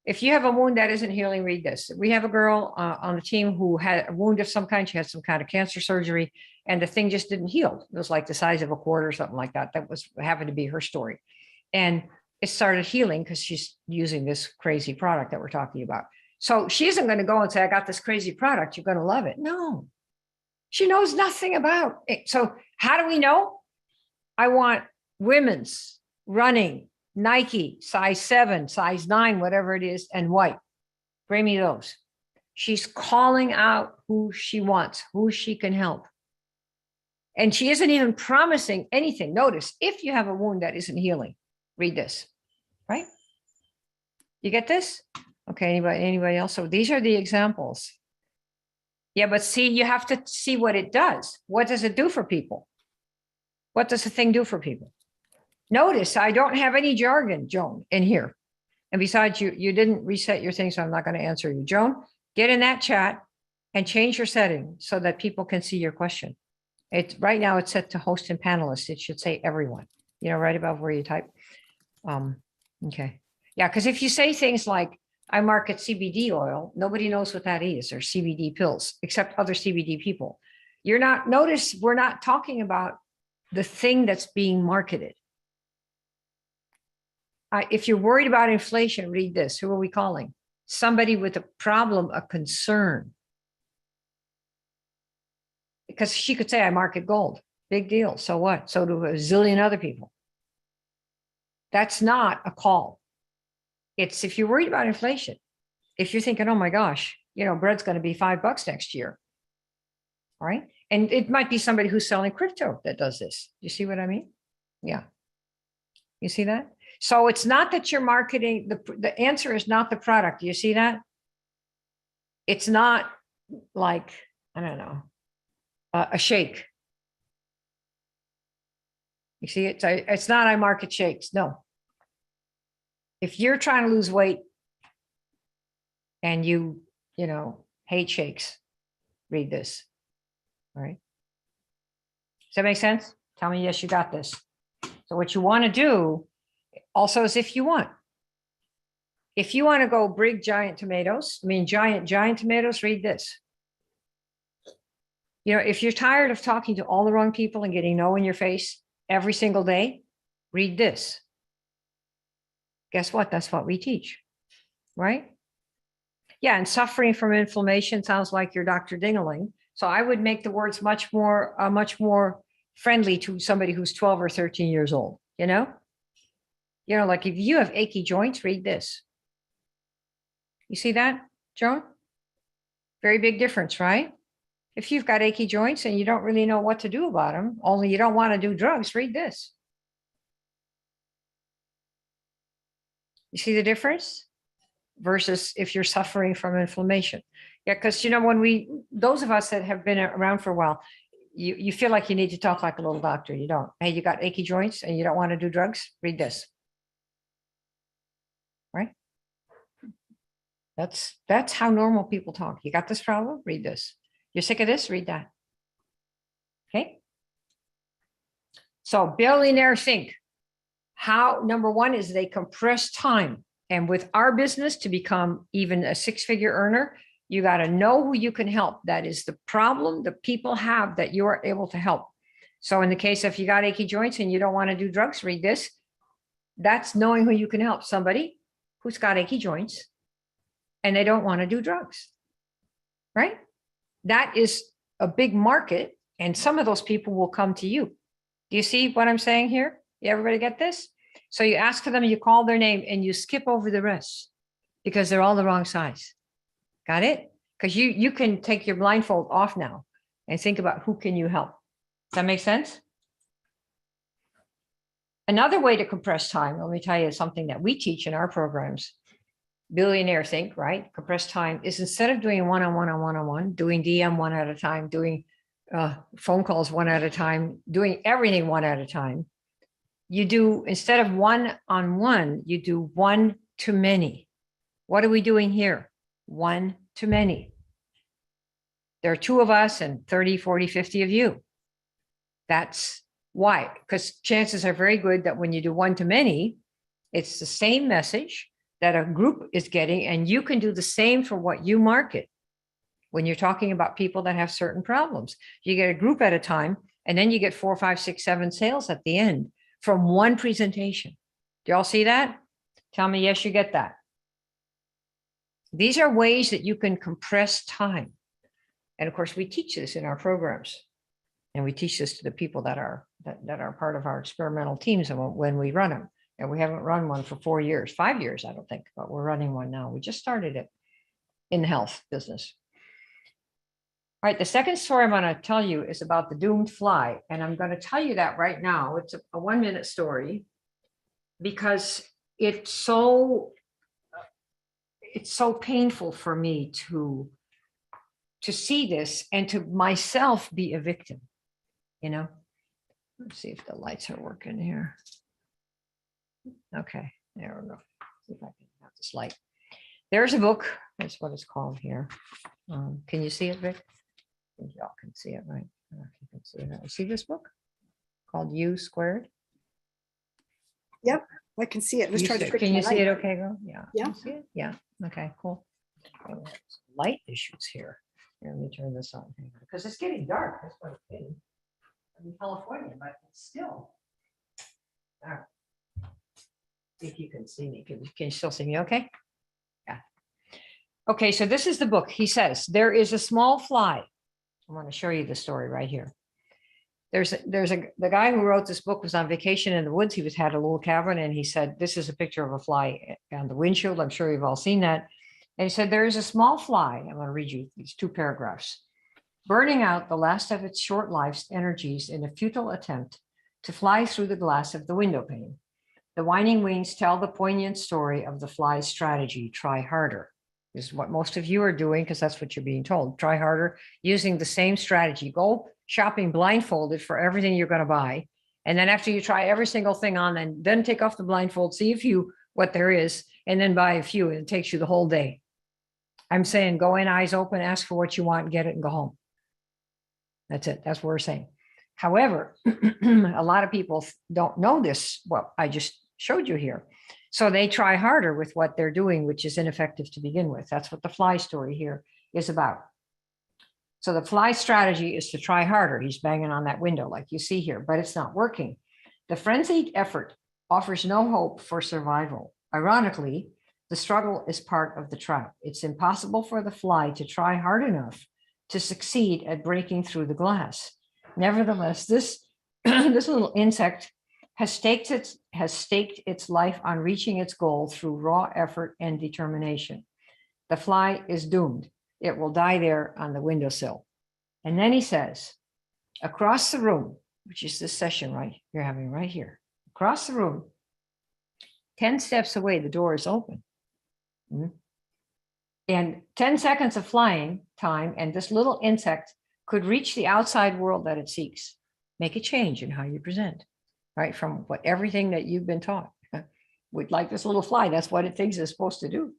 If you have a wound that isn't healing, read this. We have a girl on the team who had a wound of some kind. She had some kind of cancer surgery and the thing just didn't heal. It was like the size of a quarter or something like that. That was happened to be her story. And it started healing because she's using this crazy product that we're talking about. So she isn't going to go and say, I got this crazy product. You're going to love it. No, she knows nothing about it. So how do we know? I want women's running, Nike, size 7, size 9, whatever it is, and white. Bring me those. She's calling out who she wants, who she can help. And she isn't even promising anything. Notice, if you have a wound that isn't healing, read this, right? You get this? Okay, anybody else? So these are the examples. Yeah, but see, you have to see what it does. What does it do for people? What does the thing do for people? Notice I don't have any jargon, Joan, in here. And besides, you didn't reset your thing, so I'm not going to answer you. Joan, get in that chat and change your setting so that people can see your question. Right now it's set to host and panelists. It should say everyone, you know, right above where you type. Okay. Yeah, because if you say things like, I market CBD oil, nobody knows what that is, or CBD pills, except other CBD people. You're not, notice we're not talking about the thing that's being marketed. If you're worried about inflation, read this. Who are we calling? Somebody with a problem, a concern. Because she could say, I market gold. Big deal. So what? So do a zillion other people. That's not a call. It's if you're worried about inflation, if you're thinking, oh my gosh, you know, bread's going to be $5 next year. All right. And it might be somebody who's selling crypto that does this. You see what I mean? Yeah. You see that? So it's not that you're marketing, the answer is not the product. Do you see that? It's not like, I don't know, a shake. You see, it's not I market shakes. No. If you're trying to lose weight and you know, hate shakes, read this. All right. Does that make sense? Tell me, yes, you got this. So what you want to do also is if you want to go big, giant tomatoes, I mean, giant tomatoes, read this. You know, if you're tired of talking to all the wrong people and getting no in your face every single day, read this. Guess what? That's what we teach, right? Yeah, and suffering from inflammation sounds like you're Dr. Dingaling. So I would make the words much more friendly to somebody who's 12 or 13 years old, you know? You know, like if you have achy joints, read this. You see that, Joan? Very big difference, right? If you've got achy joints and you don't really know what to do about them, only you don't want to do drugs, read this. You see the difference? Versus if you're suffering from inflammation. Yeah, because when those of us that have been around for a while, you feel like you need to talk like a little doctor. You don't. Hey, you got achy joints and you don't want to do drugs? Read this. Right? That's how normal people talk. You got this problem? Read this. You're sick of this? Read that. Okay. So billionaire think. How, number one, is they compress time. And with our business, to become even a six-figure earner, you got to know who you can help. That is the problem that people have that you are able to help. So in the case if you got achy joints and you don't want to do drugs, read this. That's knowing who you can help. Somebody who's got achy joints and they don't want to do drugs, right? That is a big market. And some of those people will come to you. Do you see what I'm saying here? Everybody get this? So you ask for them, you call their name, and you skip over the rest because they're all the wrong size. Got it? Because you can take your blindfold off now and think about who can you help. Does that make sense? Another way to compress time, let me tell you something that we teach in our programs. Billionaire think, right? Compress time is instead of doing one-on-one, doing DM one at a time, doing phone calls one at a time, doing everything one at a time. You do, instead of one-on-one, you do one to many. What are we doing here? One to many. There are two of us and 30, 40, 50 of you. That's why, because chances are very good that when you do one to many, it's the same message that a group is getting, and you can do the same for what you market. When you're talking about people that have certain problems, you get a group at a time, and then you get 4, 5, 6, 7 sales at the end from one presentation. Do y'all see that? Tell me, yes, you get that. These are ways that you can compress time. And of course, we teach this in our programs. And we teach this to the people that are part of our experimental teams when we run them. And we haven't run one for 4 years, 5 years, I don't think, but we're running one now. We just started it in the health business. All right, the second story I'm going to tell you is about the doomed fly. And I'm going to tell you that right now. It's a 1-minute story because it's so painful for me to see this and to myself be a victim, Let's see if the lights are working here. Okay, there we go. See if I can have this light. There's a book. That's what it's called here. Can you see it, Vic? I think y'all can see it, right? I don't know if you can see it. See this book called U Squared? Yep, I can see it. Let's try to fix Can you my see light. it okay, girl? Yeah. Yeah. Can you see it? Yeah. Okay, cool. Oh, we have some light issues here. Here, let me turn this on because it's getting dark. That's what it's getting. I'm in California, but it's still. All right. See if you can see me. Can you still see me okay? Yeah. Okay, so this is the book. He says, there is a small fly. I want to show you the story right here. The guy who wrote this book was on vacation in the woods. He had a little cabin, and he said, this is a picture of a fly on the windshield. I'm sure you've all seen that. And he said, there is a small fly. I'm going to read you these 2 paragraphs. Burning out the last of its short life's energies in a futile attempt to fly through the glass of the window pane. The whining wings tell the poignant story of the fly's strategy, try harder. This is what most of you are doing because that's what you're being told. Try harder, using the same strategy. Go shopping blindfolded for everything you're going to buy. And then after you try every single thing on, then take off the blindfold, see what there is, and then buy a few. And it takes you the whole day. I'm saying go in eyes open, ask for what you want, get it, and go home. That's it. That's what we're saying. However, a lot of people don't know this, what I just showed you here. So they try harder with what they're doing, which is ineffective to begin with. That's what the fly story here is about. So the fly strategy is to try harder. He's banging on that window like you see here, but it's not working. The frenzied effort offers no hope for survival. Ironically, the struggle is part of the trap. It's impossible for the fly to try hard enough to succeed at breaking through the glass. Nevertheless, this little insect has staked its life on reaching its goal through raw effort and determination. The fly is doomed. It will die there on the windowsill. And then he says, across the room, which is this session right you're having right here, across the room, 10 steps away, the door is open. And 10 seconds of flying time, and this little insect could reach the outside world that it seeks. Make a change in how you present, right? From everything that you've been taught. With like this little fly, that's what it thinks it's supposed to do.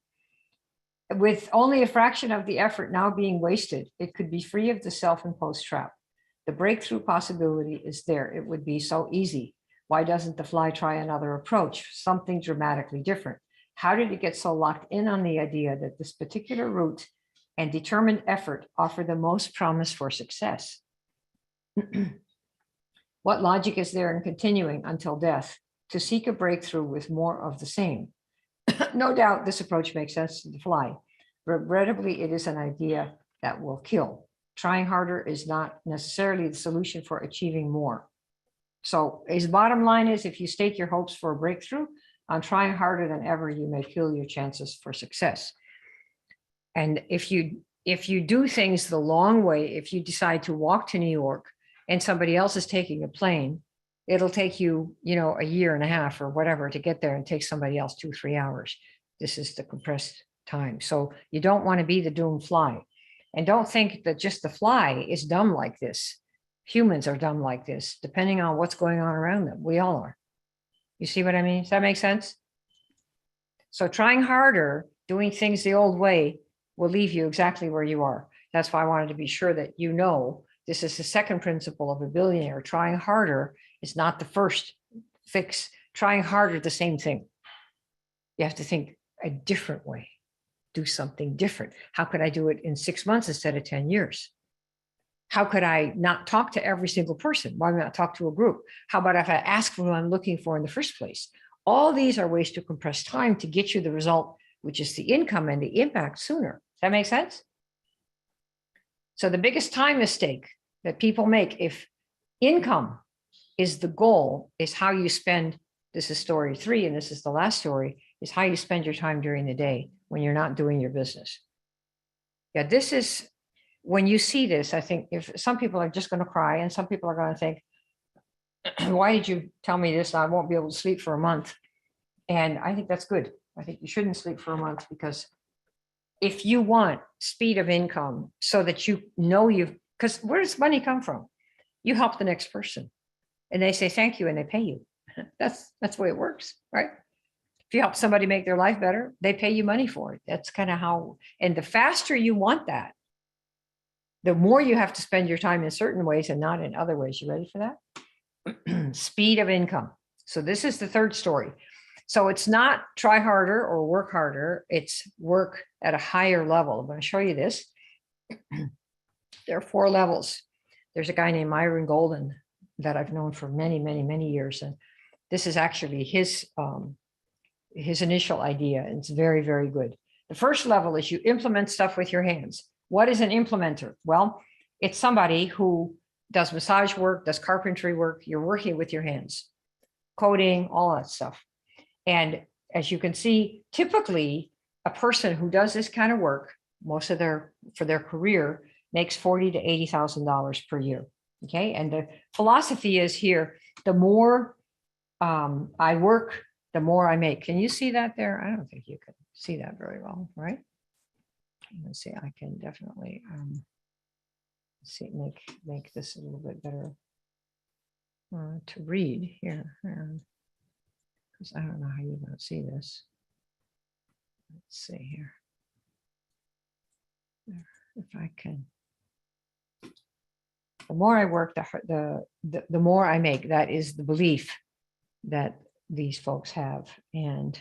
With only a fraction of the effort now being wasted, it could be free of the self-imposed trap. The breakthrough possibility is there. It would be so easy. Why doesn't the fly try another approach, something dramatically different? How did it get so locked in on the idea that this particular route and determined effort offer the most promise for success? What logic is there in continuing until death to seek a breakthrough with more of the same? No doubt this approach makes sense to the fly. Regrettably, it is an idea that will kill. Trying harder is not necessarily the solution for achieving more. So his bottom line is, if you stake your hopes for a breakthrough on trying harder than ever, you may kill your chances for success. And if you do things the long way, if you decide to walk to New York and somebody else is taking a plane, it'll take you, a year and a half or whatever to get there, and take somebody else 2-3 hours. This is the compressed time. So you don't want to be the doomed fly. And don't think that just the fly is dumb like this. Humans are dumb like this, depending on what's going on around them. We all are. You see what I mean? Does that make sense? So trying harder, doing things the old way, will leave you exactly where you are. That's why I wanted to be sure that this is the second principle of a billionaire. Trying harder is not the first fix. Trying harder, the same thing. You have to think a different way. Do something different. How could I do it in 6 months instead of 10 years? How could I not talk to every single person? Why not talk to a group? How about if I ask for what I'm looking for in the first place? All these are ways to compress time to get you the result, which is the income and the impact sooner. Does that make sense? So the biggest time mistake that people make, if income is the goal, is how you spend. This is story 3, and this is the last story, is how you spend your time during the day when you're not doing your business. Yeah, this is, when you see this, I think if some people are just going to cry, and some people are going to think, why did you tell me this? I won't be able to sleep for a month. And I think that's good. I think you shouldn't sleep for a month, because if you want speed of income so that because where does money come from? You help the next person and they say thank you and they pay you. That's the way it works, right? If you help somebody make their life better, they pay you money for it. That's kind of how, and the faster you want that, the more you have to spend your time in certain ways and not in other ways. You ready for that? Speed of income. So this is the third story. So it's not try harder or work harder. It's work at a higher level. I'm going to show you this. There are 4 levels. There's a guy named Myron Golden that I've known for many, many, many years. And this is actually his initial idea. It's very, very good. The first level is you implement stuff with your hands. What is an implementer? Well, it's somebody who does massage work, does carpentry work. You're working with your hands, coding, all that stuff. And as you can see, typically a person who does this kind of work, for their career, makes $40,000 to $80,000 per year. Okay. And the philosophy is here, the more I work, the more I make. Can you see that there? I don't think you can see that very well, right? Let's see, I can definitely make this a little bit better to read here. Because I don't know how you're going to see this. Let's see here. If I can. The more I work, the more I make. That is the belief that these folks have. And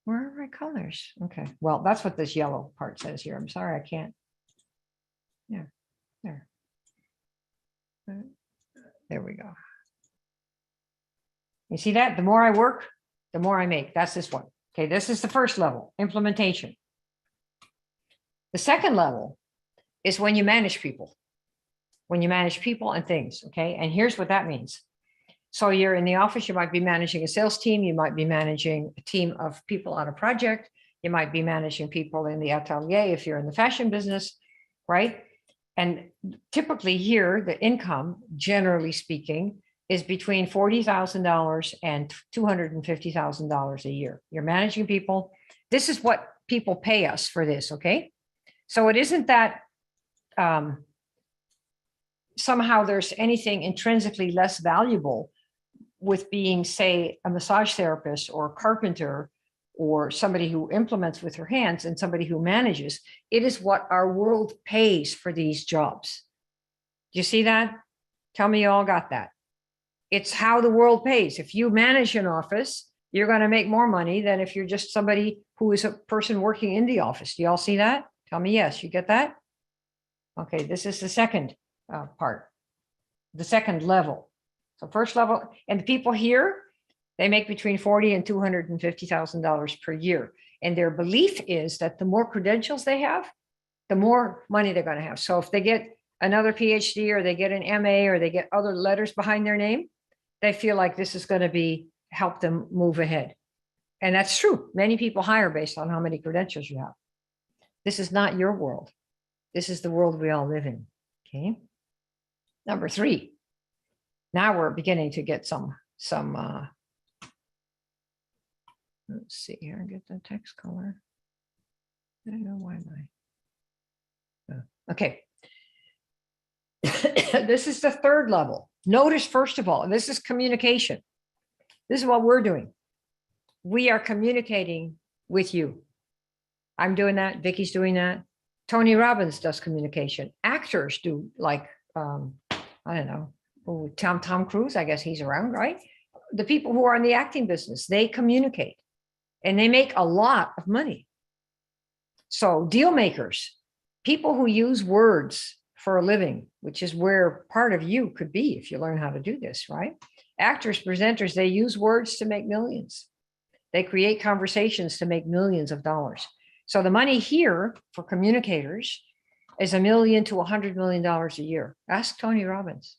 where are my colors? Okay, well, that's what this yellow part says here. I'm sorry, I can't. Yeah, there. There we go. You see that? The more I work, the more I make. That's this one. Okay, this is the first level, implementation. The second level is when you manage people. When you manage people and things, okay? And here's what that means. So you're in the office, you might be managing a sales team, you might be managing a team of people on a project, you might be managing people in the atelier if you're in the fashion business, right? And typically here, the income, generally speaking, is between $40,000 and $250,000 a year. You're managing people. This is what people pay us for this, okay? So it isn't that somehow there's anything intrinsically less valuable with being, say, a massage therapist or a carpenter or somebody who implements with her hands and somebody who manages. It is what our world pays for these jobs. Do you see that? Tell me you all got that. It's how the world pays. If you manage an office, you're going to make more money than if you're just somebody who is a person working in the office. Do you all see that? Tell me yes, you get that? Okay, this is the second part, the second level. So first level, and the people here, they make between $40,000 and $250,000 per year. And their belief is that the more credentials they have, the more money they're going to have. So if they get another PhD or they get an MA or they get other letters behind their name, they feel like this is going to be help them move ahead. And that's true. Many people hire based on how many credentials you have. This is not your world. This is the world we all live in. Okay. Number 3. Now we're beginning to get some let's see here, get the text color. I don't know why okay. This is the third level. Notice, first of all, and this is communication. This is what we're doing. We are communicating with you. I'm doing that. Vicky's doing that. Tony Robbins does communication. Actors do, like, I don't know, Tom Cruise, I guess he's around, right? The people who are in the acting business, they communicate and they make a lot of money. So deal makers, people who use words for a living, which is where part of you could be if you learn how to do this, right? Actors, presenters, they use words to make millions. They create conversations to make millions of dollars. So the money here for communicators is $1 million to $100 million a year. Ask Tony Robbins.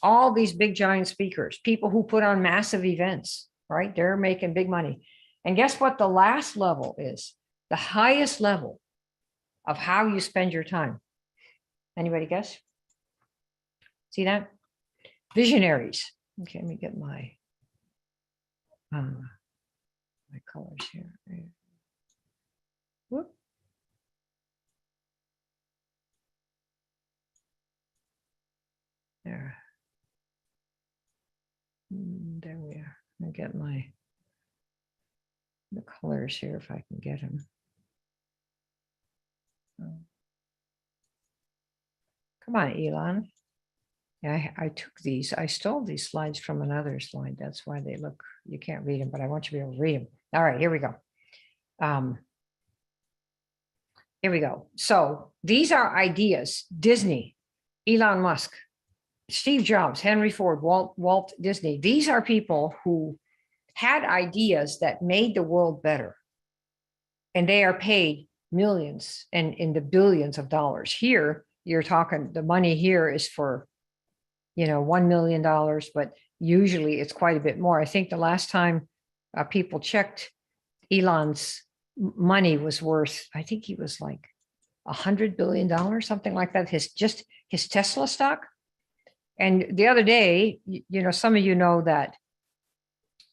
All these big giant speakers, people who put on massive events, right? They're making big money. And guess what the last level is? The highest level of how you spend your time. Anybody guess? See that? Visionaries. Okay, let me get my colors here. Whoop. There. There we are. I'll get the colors here if I can get them. Come on, Elon. Yeah, I took these. I stole these slides from another slide. That's why they look, you can't read them, but I want you to be able to read them. All right, here we go. Here we go. So these are ideas. Disney, Elon Musk, Steve Jobs, Henry Ford, Walt Disney. These are people who had ideas that made the world better. And they are paid millions and in the billions of dollars. Here, you're talking, the money here is for, $1 million, but usually it's quite a bit more. I think the last time people checked, Elon's money was worth, I think he was like $100 billion, something like that. His Tesla stock. And the other day, some of you know that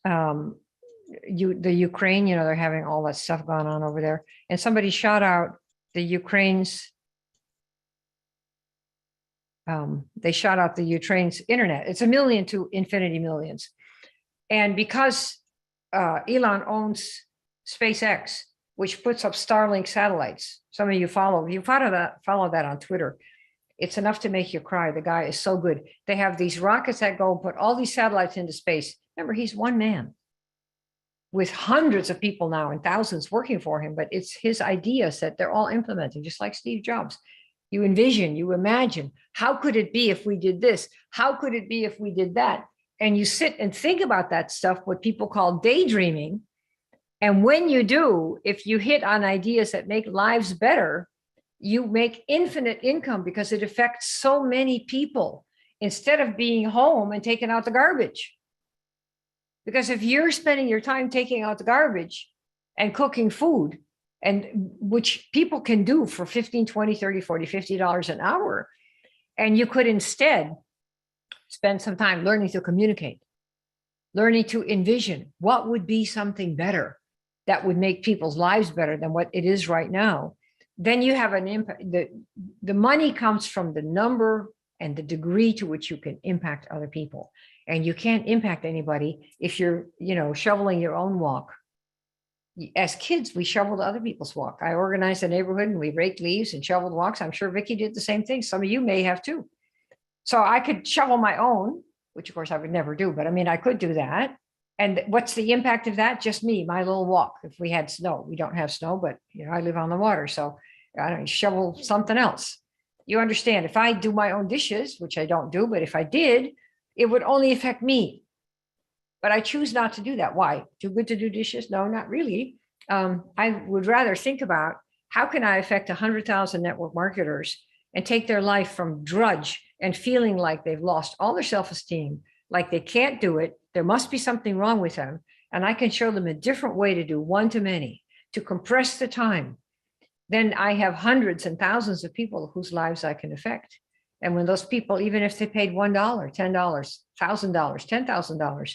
the Ukraine, they're having all that stuff going on over there. And somebody shot out the Ukraine's, they shot out the Ukraine's internet. It's 1 million to infinity millions. And because Elon owns SpaceX, which puts up Starlink satellites, some of you follow that on Twitter. It's enough to make you cry. The guy is so good. They have these rockets that go and put all these satellites into space. Remember, he's one man with hundreds of people now and thousands working for him, but it's his ideas that they're all implementing, just like Steve Jobs. You envision, you imagine, how could it be if we did this? How could it be if we did that? And you sit and think about that stuff, what people call daydreaming. And when you do, if you hit on ideas that make lives better, you make infinite income because it affects so many people instead of being home and taking out the garbage. Because if you're spending your time taking out the garbage and cooking food and which people can do for 15, 20, 30, 40, $50 an hour. And you could instead spend some time learning to communicate, learning to envision what would be something better that would make people's lives better than what it is right now. Then you have an impact. The money comes from the number and the degree to which you can impact other people. And you can't impact anybody if you're, shoveling your own walk. As kids, we shoveled other people's walk. I organized a neighborhood and we raked leaves and shoveled walks. I'm sure Vicky did the same thing. Some of you may have too. So I could shovel my own, which of course I would never do, but I mean, I could do that. And what's the impact of that? Just me, my little walk. If we had snow, we don't have snow, but I live on the water. So I don't shovel something else. You understand, if I do my own dishes, which I don't do, but if I did, it would only affect me. But I choose not to do that. Why? Too good to do dishes? No, not really. I would rather think about how can I affect 100,000 network marketers and take their life from drudge and feeling like they've lost all their self-esteem, like they can't do it. There must be something wrong with them. And I can show them a different way to do one-to-many, to compress the time. Then I have hundreds and thousands of people whose lives I can affect. And when those people, even if they paid $1, $10, $1,000, $10,000,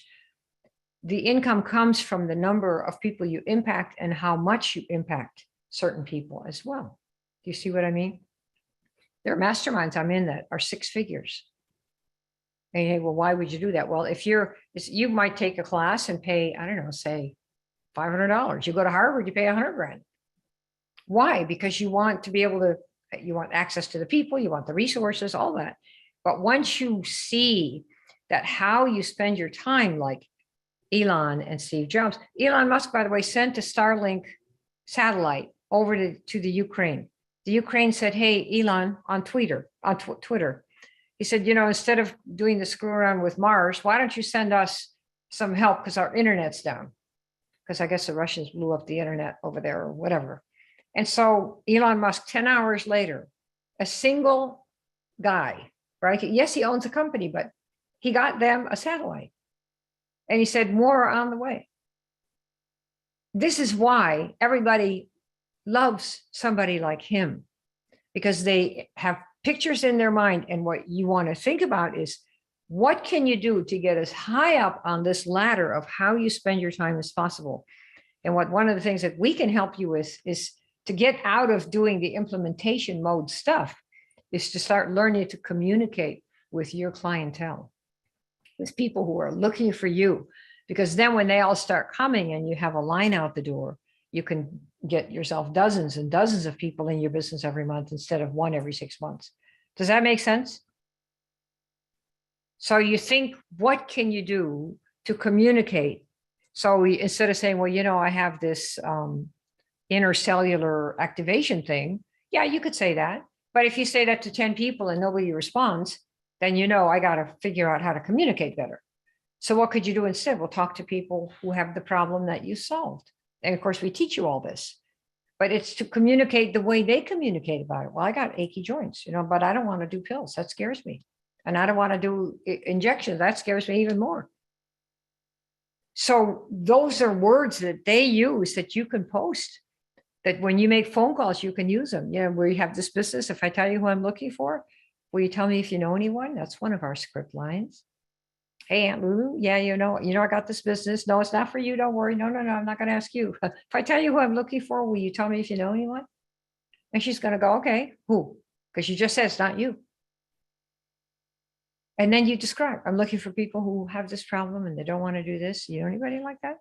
the income comes from the number of people you impact and how much you impact certain people as well. Do you see what I mean? There are masterminds I'm in that are 6 figures. And you say, well, why would you do that? Well, you might take a class and pay, I don't know, say $500. You go to Harvard, you pay $100,000. Why? Because you want to be able to, you want access to the people, you want the resources, all that. But once you see that how you spend your time, like Elon and Steve Jobs, Elon Musk, by the way, sent a Starlink satellite over to the Ukraine. The Ukraine said, hey, Elon, on Twitter, he said, instead of doing the screw around with Mars, why don't you send us some help because our internet's down? Because I guess the Russians blew up the internet over there or whatever. And so Elon Musk, 10 hours later, a single guy, right? Yes, he owns a company, but he got them a satellite. And he said, more are on the way. This is why everybody loves somebody like him, because they have pictures in their mind. And what you want to think about is, what can you do to get as high up on this ladder of how you spend your time as possible? And one of the things that we can help you with is to get out of doing the implementation mode stuff, is to start learning to communicate with your clientele, with people who are looking for you. Because then when they all start coming and you have a line out the door, you can get yourself dozens and dozens of people in your business every month instead of one every 6 months. Does that make sense? So you think, what can you do to communicate? So instead of saying, well, I have this intercellular activation thing. Yeah, you could say that. But if you say that to 10 people and nobody responds, then I got to figure out how to communicate better. So what could you do instead? We'll talk to people who have the problem that you solved. And of course, we teach you all this, but it's to communicate the way they communicate about it. Well, I got achy joints, but I don't want to do pills. That scares me. And I don't want to do injections. That scares me even more. So those are words that they use that you can post, that when you make phone calls, you can use them. We have this business. If I tell you who I'm looking for, will you tell me if you know anyone? That's one of our script lines. Hey, Aunt Lulu, yeah, I got this business. No, it's not for you. Don't worry. No, I'm not going to ask you. If I tell you who I'm looking for, will you tell me if you know anyone? And she's going to go, okay, who? Because you just said it's not you. And then you describe, I'm looking for people who have this problem and they don't want to do this. You know anybody like that?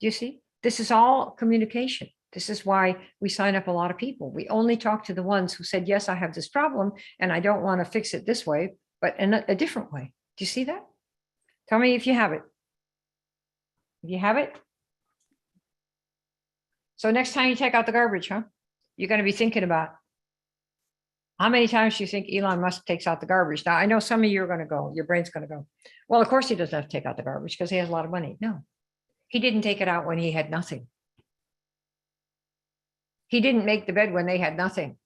Do you see? This is all communication. This is why we sign up a lot of people. We only talk to the ones who said, yes, I have this problem and I don't want to fix it this way, but in a different way. Do you see that? Tell me if you have it. If you have it. So next time you take out the garbage, you're going to be thinking about, how many times do you think Elon Musk takes out the garbage? Now, I know some of you are going to go, your brain's going to go, well, of course he doesn't have to take out the garbage because he has a lot of money. No, he didn't take it out when he had nothing. He didn't make the bed when they had nothing.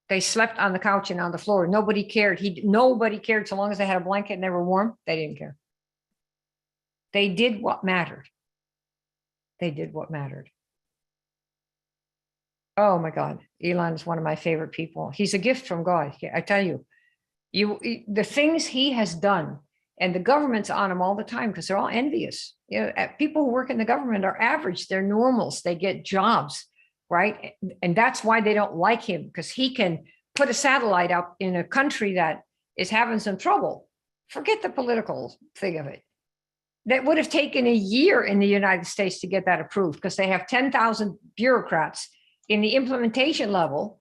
They slept on the couch and on the floor. Nobody cared. Nobody cared so long as they had a blanket and they were warm. They didn't care. They did what mattered. They did what mattered. Oh my God. Elon is one of my favorite people. He's a gift from God. I tell you, the things he has done, and the government's on him all the time because they're all envious. People who work in the government are average. They're normals. They get jobs, right? And that's why they don't like him, because he can put a satellite up in a country that is having some trouble. Forget the political thing of it. That would have taken a year in the United States to get that approved, because they have 10,000 bureaucrats in the implementation level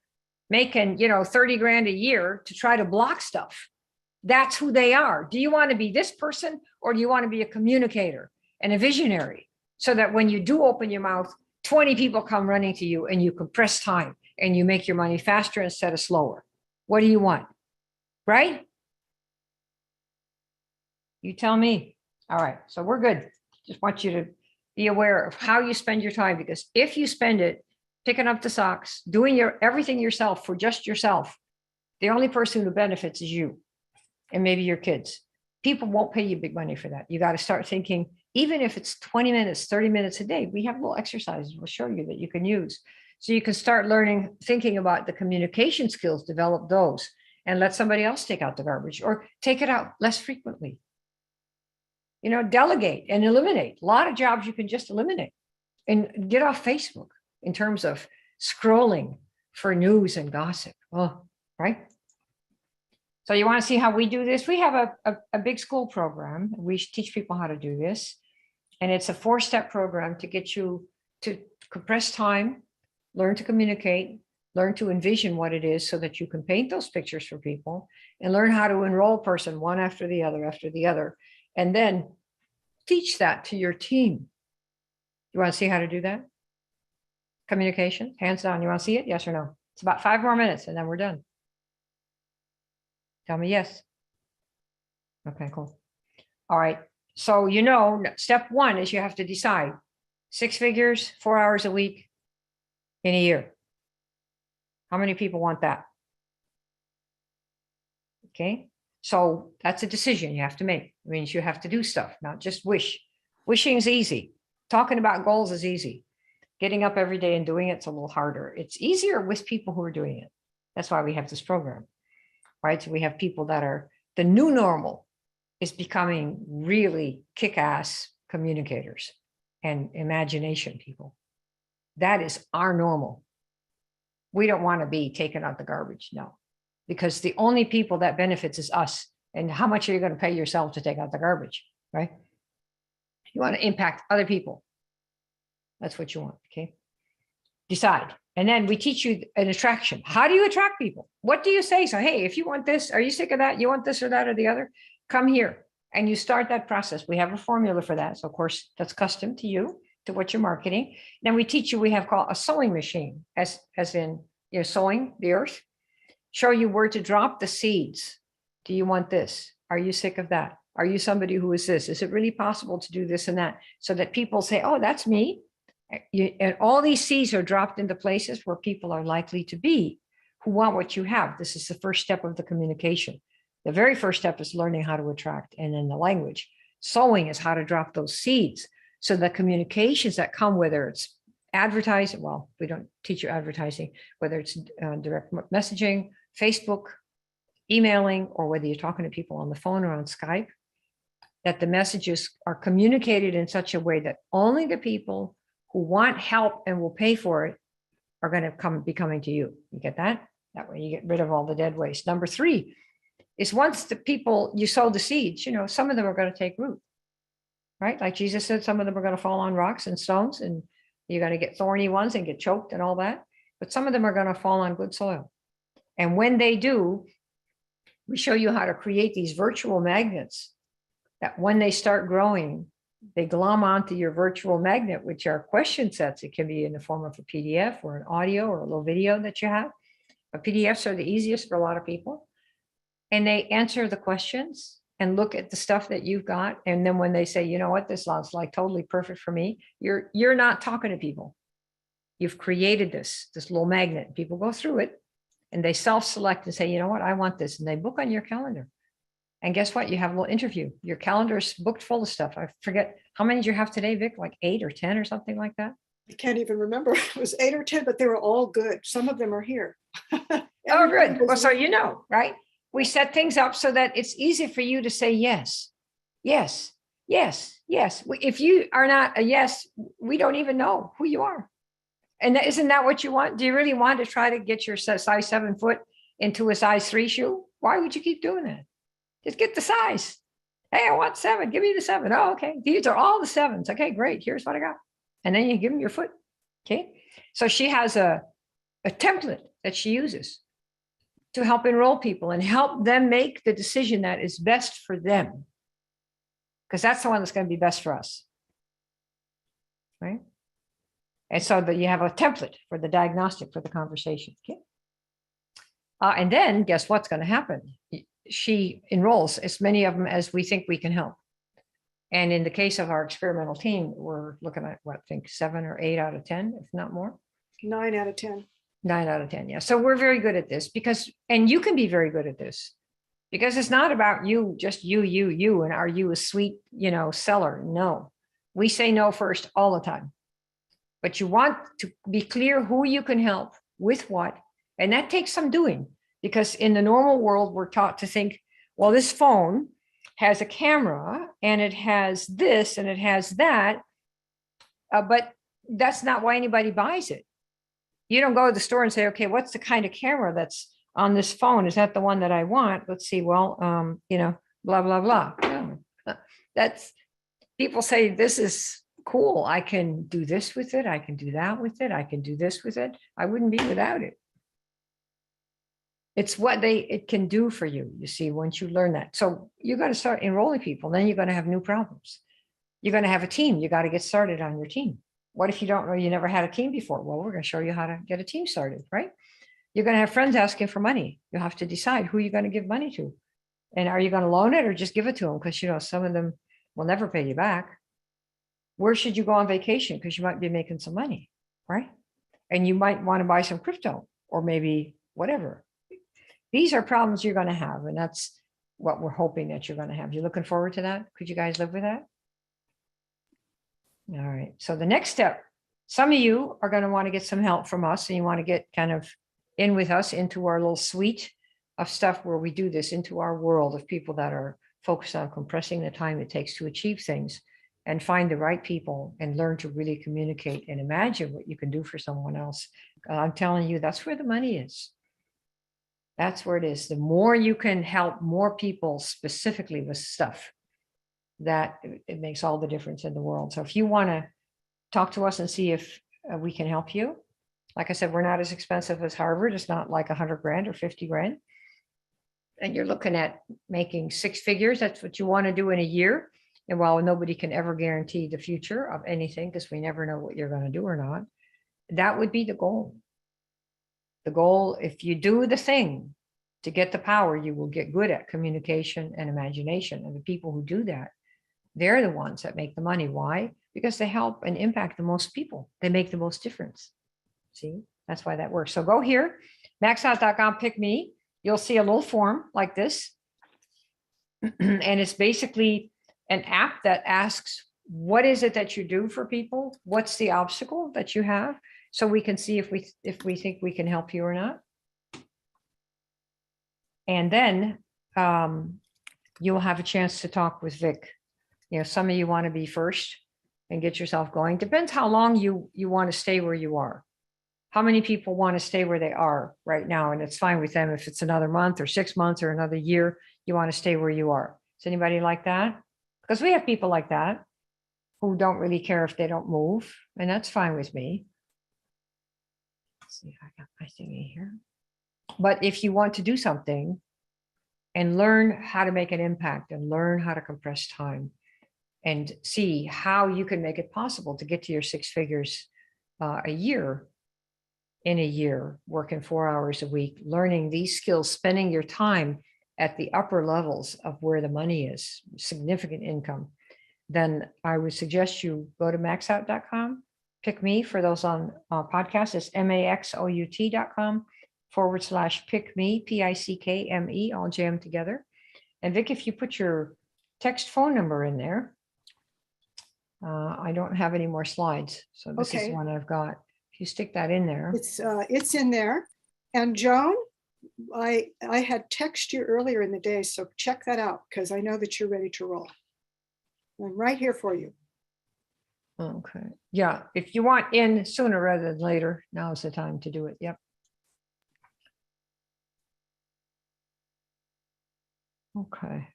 making, 30 grand a year to try to block stuff. That's who they are. Do you want to be this person, or do you want to be a communicator and a visionary, so that when you do open your mouth, 20 people come running to you and you compress time and you make your money faster instead of slower? What do you want? Right? You tell me. All right. So we're good. Just want you to be aware of how you spend your time, because if you spend it picking up the socks, doing everything yourself for just yourself, the only person who benefits is you and maybe your kids. People won't pay you big money for that. You got to start thinking, even if it's 20 minutes, 30 minutes a day, we have little exercises we'll show you that you can use. So you can start learning, thinking about the communication skills, develop those, and let somebody else take out the garbage, or take it out less frequently. Delegate and eliminate. A lot of jobs you can just eliminate and get off Facebook in terms of scrolling for news and gossip. Oh, right. So you want to see how we do this? We have a big school program. We teach people how to do this. And it's a 4-step program to get you to compress time, learn to communicate, learn to envision what it is so that you can paint those pictures for people, and learn how to enroll a person one after the other. And then teach that to your team. You want to see how to do that? Communication, hands down. You want to see it? Yes or no? It's about 5 more minutes and then we're done. Tell me yes. Okay, cool. All right. So, step 1 is you have to decide 6 figures, 4 hours a week in a year. How many people want that? Okay. So that's a decision you have to make. It means you have to do stuff, not just wish. Wishing is easy. Talking about goals is easy. Getting up every day and doing it's a little harder. It's easier with people who are doing it. That's why we have this program, right? So we have people that are, the new normal is becoming really kick-ass communicators and imagination people. That is our normal. We don't want to be taking out the garbage, no. Because the only people that benefits is us. And how much are you going to pay yourself to take out the garbage, right? You want to impact other people. That's what you want, okay? Decide. And then we teach you an attraction. How do you attract people? What do you say? So, hey, if you want this, are you sick of that? You want this or that or the other? Come here. And you start that process. We have a formula for that. So, of course, that's custom to you, to what you're marketing. Then we teach you, we have called a sowing machine, as in sowing the earth. Show you where to drop the seeds. Do you want this? Are you sick of that? Are you somebody who is this? Is it really possible to do this and that? So that people say, oh, that's me. And all these seeds are dropped into places where people are likely to be who want what you have. This is the first step of the communication. The very first step is learning how to attract, and then the language. Sowing is how to drop those seeds. So the communications that come, whether it's advertising, well, we don't teach you advertising, whether it's direct messaging, Facebook, emailing, or whether you're talking to people on the phone or on Skype, that the messages are communicated in such a way that only the people who want help and will pay for it are going to be coming to you. You get that? That way you get rid of all the dead waste. Number 3 is, once the people, you sow the seeds, some of them are going to take root, right? Like Jesus said, some of them are going to fall on rocks and stones, and you're going to get thorny ones and get choked and all that. But some of them are going to fall on good soil. And when they do, we show you how to create these virtual magnets that when they start growing, they glom onto your virtual magnet, which are question sets. It can be in the form of a PDF or an audio or a little video that you have. But PDFs are the easiest for a lot of people. And they answer the questions and look at the stuff that you've got. And then when they say, you know what, this sounds like totally perfect for me, you're not talking to people. You've created this little magnet. People go through it and they self-select and say, you know what, I want this. And they book on your calendar. And guess what? You have a little interview. Your calendar is booked full of stuff. I forget, how many do you have today, Vic? Like 8 or 10 or something like that? I can't even remember. It was 8 or 10, but they were all good. Some of them are here. Oh, Everybody good. was Well, so you know, right? We set things up so that it's easy for you to say yes, yes, yes, yes. If you are not a yes, we don't even know who you are. And isn't that what you want? Do you really want to try to get your size 7 foot into a size 3 shoe? Why would you keep doing that? Just get the size. Hey, I want 7. Give me the 7. Oh, okay. These are all the 7s. Okay, great. Here's what I got. And then you give them your foot. Okay. So she has a template that she uses to help enroll people and help them make the decision that is best for them. Because that's the one that's going to be best for us. Right. And so that you have a template for the diagnostic for the conversation. Okay. And then guess what's going to happen? She enrolls as many of them as we think we can help. And in the case of our experimental team, we're looking at what, I think 7 or 8 out of 10, if not more. 9 out of 10. 9 out of 10. Yeah. So we're very good at this because, and you can be very good at this because it's not about you, just you, and are you a sweet, seller? No, we say no first all the time, but you want to be clear who you can help with what. And that takes some doing because in the normal world, we're taught to think, well, this phone has a camera and it has this and it has that. But that's not why anybody buys it. You don't go to the store and say, okay, what's the kind of camera that's on this phone? Is that the one that I want? Let's see. Well, blah, blah, blah. No, that's people say, this is cool. I can do this with it. I can do that with it. I can do this with it. I wouldn't be without it. It's what it can do for you, you see, once you learn that. So you're going to start enrolling people. Then you're going to have new problems. You're going to have a team. You got to get started on your team. What if you don't know, you never had a team before? Well, we're going to show you how to get a team started, right? You're going to have friends asking for money. You have to decide who you're going to give money to. And are you going to loan it or just give it to them? Because, some of them will never pay you back. Where should you go on vacation? Because you might be making some money, right? And you might want to buy some crypto or maybe whatever. These are problems you're going to have. And that's what we're hoping that you're going to have. You looking forward to that? Could you guys live with that? All right. So the next step, some of you are going to want to get some help from us and you want to get kind of in with us into our little suite of stuff where we do this, into our world of people that are focused on compressing the time it takes to achieve things and find the right people and learn to really communicate and imagine what you can do for someone else. I'm telling you, that's where the money is. That's where it is. The more you can help more people specifically with stuff, that it makes all the difference in the world. So if you want to talk to us and see if we can help you, like I said, we're not as expensive as Harvard. It's not like 100 grand or 50 grand. And you're looking at making 6 figures. That's what you want to do in a year. And while nobody can ever guarantee the future of anything, because we never know what you're going to do or not, that would be the goal. The goal, if you do the thing to get the power, you will get good at communication and imagination. And the people who do that, they're the ones that make the money. Why? Because they help and impact the most people. They make the most difference. See, that's why that works. So go here, maxout.com, pick me. You'll see a little form like this. And it's basically an app that asks, what is it that you do for people? What's the obstacle that you have? So we can see if we think we can help you or not. And then you'll have a chance to talk with Vic. Some of you want to be first and get yourself going. Depends how long you want to stay where you are. How many people want to stay where they are right now? And it's fine with them if it's another month or 6 months or another year, you want to stay where you are. Is anybody like that? Because we have people like that who don't really care if they don't move, and that's fine with me. Let's see if I got my thingy here. But if you want to do something and learn how to make an impact and learn how to compress time and see how you can make it possible to get to your 6 figures a year, in a year, working 4 hours a week, learning these skills, spending your time at the upper levels of where the money is, significant income, then I would suggest you go to maxout.com, pick me. For those on podcasts, it's maxout.com/pick me, PICKME, all jammed together. And Vic, if you put your text phone number in there, I don't have any more slides, so this is Okay. one I've got. If you stick that in there. It's in there. And Joan, I had texted you earlier in the day, so check that out because I know that you're ready to roll. I'm right here for you. Okay, yeah, if you want in sooner rather than later, now is the time to do it. Yep. Okay.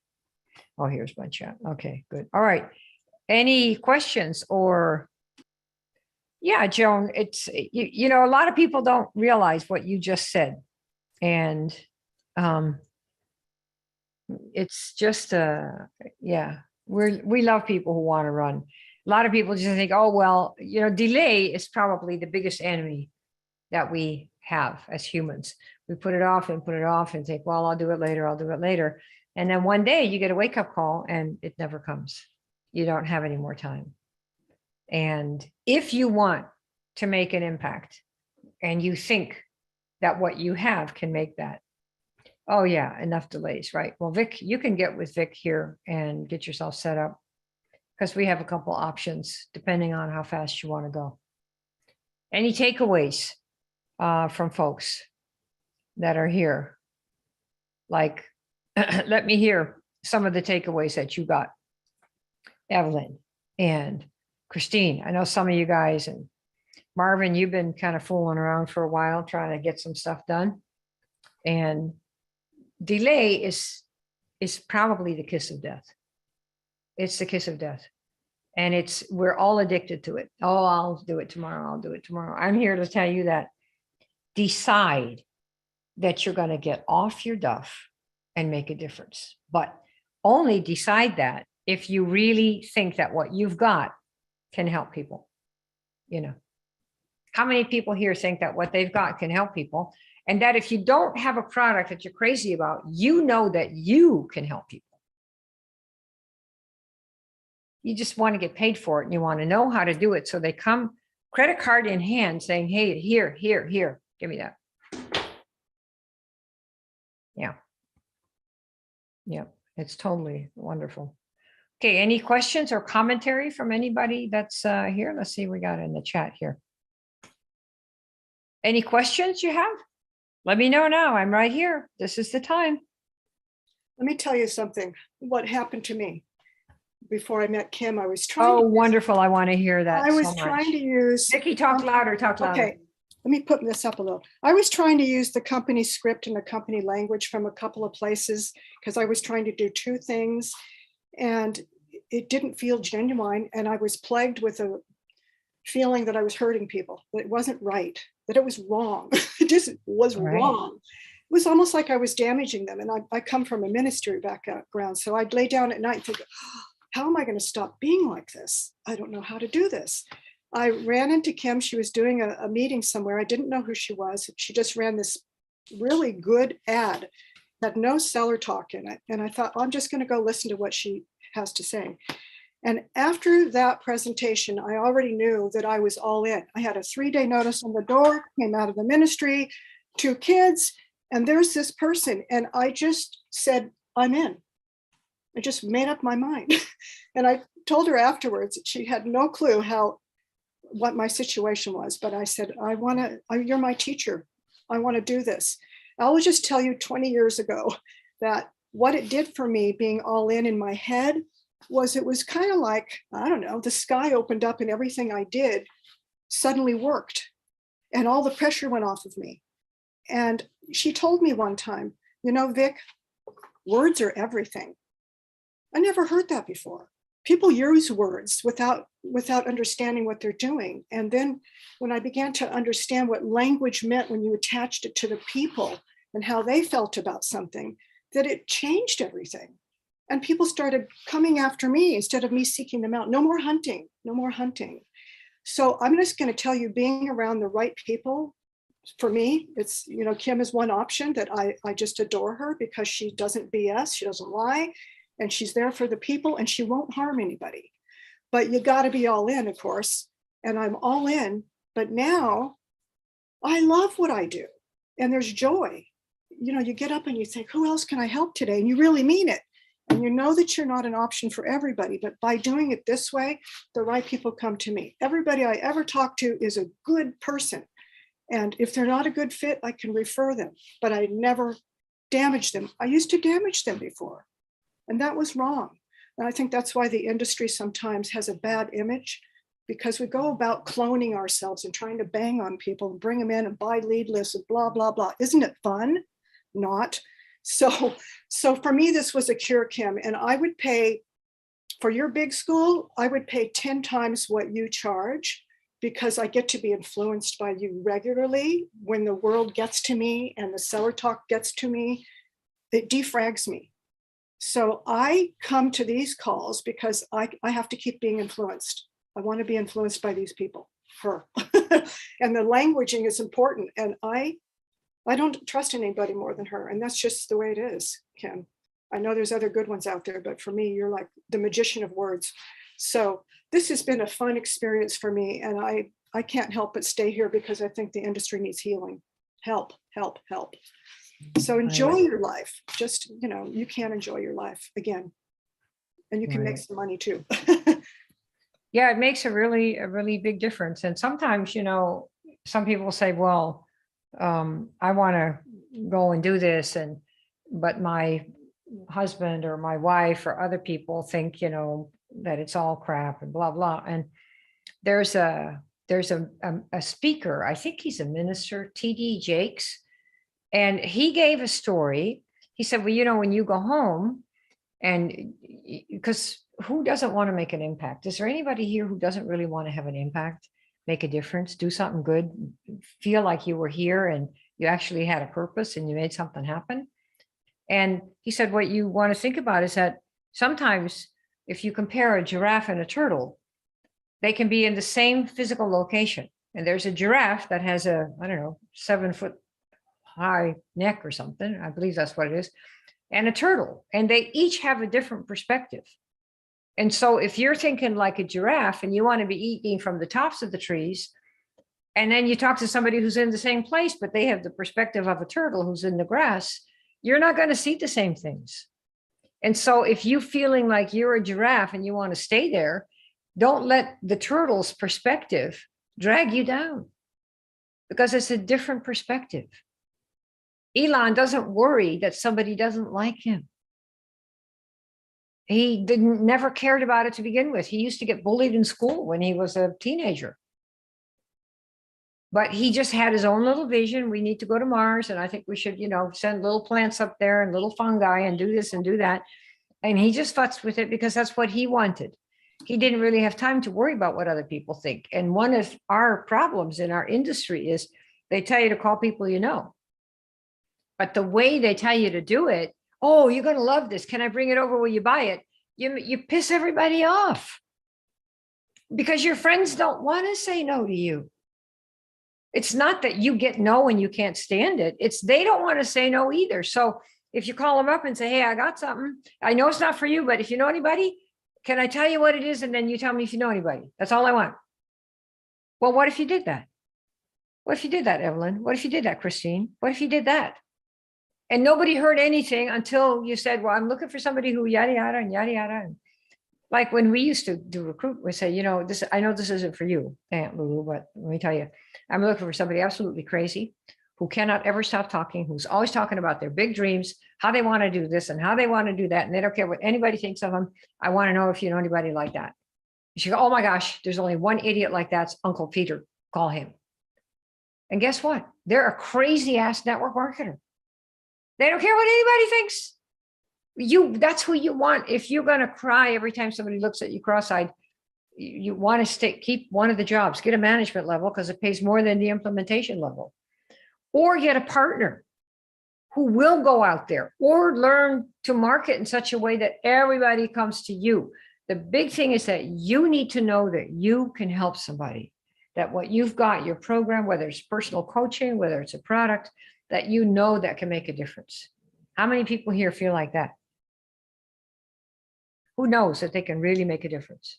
Oh, here's my chat. Okay, good. All right. Any questions or? Yeah, Joan, it's, you know, a lot of people don't realize what you just said. And it's just, yeah, we love people who want to run. A lot of people just think, oh, well, you know, delay is probably the biggest enemy that we have as humans. We put it off and put it off and think, well, I'll do it later. I'll do it later. And then one day you get a wake up call and it never comes. You don't have any more time. And if you want to make an impact and you think that what you have can make that, oh yeah, enough delays, right? Well, Vic, you can get with Vic here and get yourself set up because we have a couple options depending on how fast you want to go. Any takeaways from folks that are here? Like, let me hear some of the takeaways that you got. Evelyn and Christine, I know some of you guys, and Marvin, you've been kind of fooling around for a while trying to get some stuff done. And delay is probably the kiss of death. It's the kiss of death. And we're all addicted to it. Oh, I'll do it tomorrow. I'll do it tomorrow. I'm here to tell you that decide that you're going to get off your duff and make a difference. But only decide that if you really think that what you've got can help people. You know, how many people here think that what they've got can help people? And that if you don't have a product that you're crazy about, you know that you can help people. You just want to get paid for it and you want to know how to do it. So they come credit card in hand saying, hey, here, give me that. Yeah. Yeah, it's totally wonderful. Okay, any questions or commentary from anybody that's here? Let's see, we got in the chat here. Any questions you have? Let me know now. I'm right here. This is the time. Let me tell you something, what happened to me. Before I met Kim, I was trying. Oh, wonderful. I want to hear that. I was trying to use. Vicki, talk louder, talk louder. Okay, let me put this up a little. I was trying to use the company script and the company language from a couple of places because I was trying to do two things and it didn't feel genuine. And I was plagued with a feeling that I was hurting people, that it wasn't right, that it was wrong. It just was wrong. It was almost like I was damaging them. And I come from a ministry background. So I'd lay down at night and think, how am I going to stop being like this? I don't know how to do this. I ran into Kim. She was doing a meeting somewhere. I didn't know who she was. She just ran this really good ad, had no seller talk in it. And I thought, I'm just going to go listen to what she has to say. And after that presentation, I already knew that I was all in. I had a 3-day notice on the door, came out of the ministry, 2 kids, and there's this person. And I just said, I'm in. I just made up my mind. And I told her afterwards, she had no clue what my situation was. But I said, you're my teacher. I want to do this. I will just tell you 20 years ago that what it did for me being all in my head was it was kind of like, I don't know, the sky opened up and everything I did suddenly worked and all the pressure went off of me. And she told me one time, you know, Vic, words are everything. I never heard that before. People use words without understanding what they're doing. And then when I began to understand what language meant when you attached it to the people and how they felt about something, that it changed everything. And people started coming after me instead of me seeking them out. No more hunting, no more hunting. So I'm just going to tell you, being around the right people, for me, it's, you know, Kim is one option that I just adore her because she doesn't BS, she doesn't lie. And she's there for the people and she won't harm anybody. But you got to be all in, of course. And I'm all in. But now I love what I do. And there's joy. You know, you get up and you think, who else can I help today? And you really mean it. And you know that you're not an option for everybody, but by doing it this way, the right people come to me. Everybody I ever talk to is a good person. And if they're not a good fit, I can refer them, but I never damage them. I used to damage them before, and that was wrong. And I think that's why the industry sometimes has a bad image, because we go about cloning ourselves and trying to bang on people and bring them in and buy lead lists and blah, blah, blah. Isn't it fun? Not. So for me, this was a cure, Kim, and I would pay for your big school. I would pay 10 times what you charge, because I get to be influenced by you regularly. When the world gets to me and the seller talk gets to me, it defrags me. So I come to these calls because I have to keep being influenced. I want to be influenced by these people, her. And the languaging is important. And I don't trust anybody more than her. And that's just the way it is, Kim. I know there's other good ones out there, but for me, you're like the magician of words. So this has been a fun experience for me. And I can't help but stay here because I think the industry needs healing. Help, help, help. So enjoy your life. Just, you can enjoy your life again. And you can make some money too. Yeah, it makes a really big difference. And sometimes, some people say, well, I want to go and do this, but my husband or my wife or other people think, that it's all crap and blah, blah. And there's a speaker, I think he's a minister, TD Jakes, and he gave a story. He said, well, when you go home, and because who doesn't want to make an impact? Is there anybody here who doesn't really want to have an impact, make a difference, do something good, feel like you were here and you actually had a purpose and you made something happen? And he said, what you want to think about is that sometimes if you compare a giraffe and a turtle, they can be in the same physical location. And there's a giraffe that has a, 7-foot high neck or something. I believe that's what it is. And a turtle, and they each have a different perspective. And so if you're thinking like a giraffe and you want to be eating from the tops of the trees, and then you talk to somebody who's in the same place, but they have the perspective of a turtle who's in the grass, you're not going to see the same things. And so if you're feeling like you're a giraffe and you want to stay there, don't let the turtle's perspective drag you down, because it's a different perspective. Elon doesn't worry that somebody doesn't like him. He never cared about it to begin with. He used to get bullied in school when he was a teenager. But he just had his own little vision. We need to go to Mars, and I think we should, send little plants up there and little fungi and do this and do that. And he just futzed with it because that's what he wanted. He didn't really have time to worry about what other people think. And one of our problems in our industry is they tell you to call people you know. But the way they tell you to do it, oh, you're going to love this. Can I bring it over? Will you buy it? You piss everybody off because your friends don't want to say no to you. It's not that you get no and you can't stand it. It's they don't want to say no either. So if you call them up and say, hey, I got something. I know it's not for you, but if you know anybody, can I tell you what it is? And then you tell me if you know anybody. That's all I want. Well, what if you did that? What if you did that, Evelyn? What if you did that, Christine? What if you did that? And nobody heard anything until you said, well, I'm looking for somebody who yada, yada, and yada, yada. And like when we used to do recruit, we say, this, I know this isn't for you, Aunt Lulu, but let me tell you, I'm looking for somebody absolutely crazy who cannot ever stop talking, who's always talking about their big dreams, how they want to do this and how they want to do that. And they don't care what anybody thinks of them. I want to know if you know anybody like that. She go, oh my gosh, there's only one idiot like that's Uncle Peter. Call him. And guess what? They're a crazy ass network marketer. They don't care what anybody thinks. That's who you want. If you're going to cry every time somebody looks at you cross-eyed, you want to keep one of the jobs, get a management level because it pays more than the implementation level, or get a partner who will go out there or learn to market in such a way that everybody comes to you. The big thing is that you need to know that you can help somebody, that what you've got, your program, whether it's personal coaching, whether it's a product, that that can make a difference. How many people here feel like that? Who knows that they can really make a difference?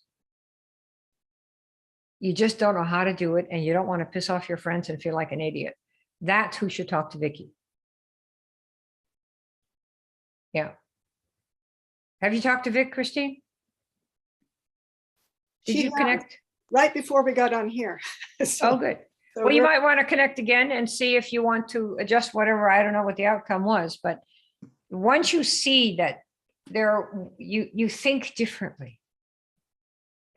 You just don't know how to do it, and you don't want to piss off your friends and feel like an idiot. That's who should talk to Vicki. Yeah. Have you talked to Vic, Christine? Did She you has, connect? right before we got on here. So, Oh, good. so Well, you we're- might want to connect again and see if you want to adjust whatever. I don't know what the outcome was, but once you see that you think differently.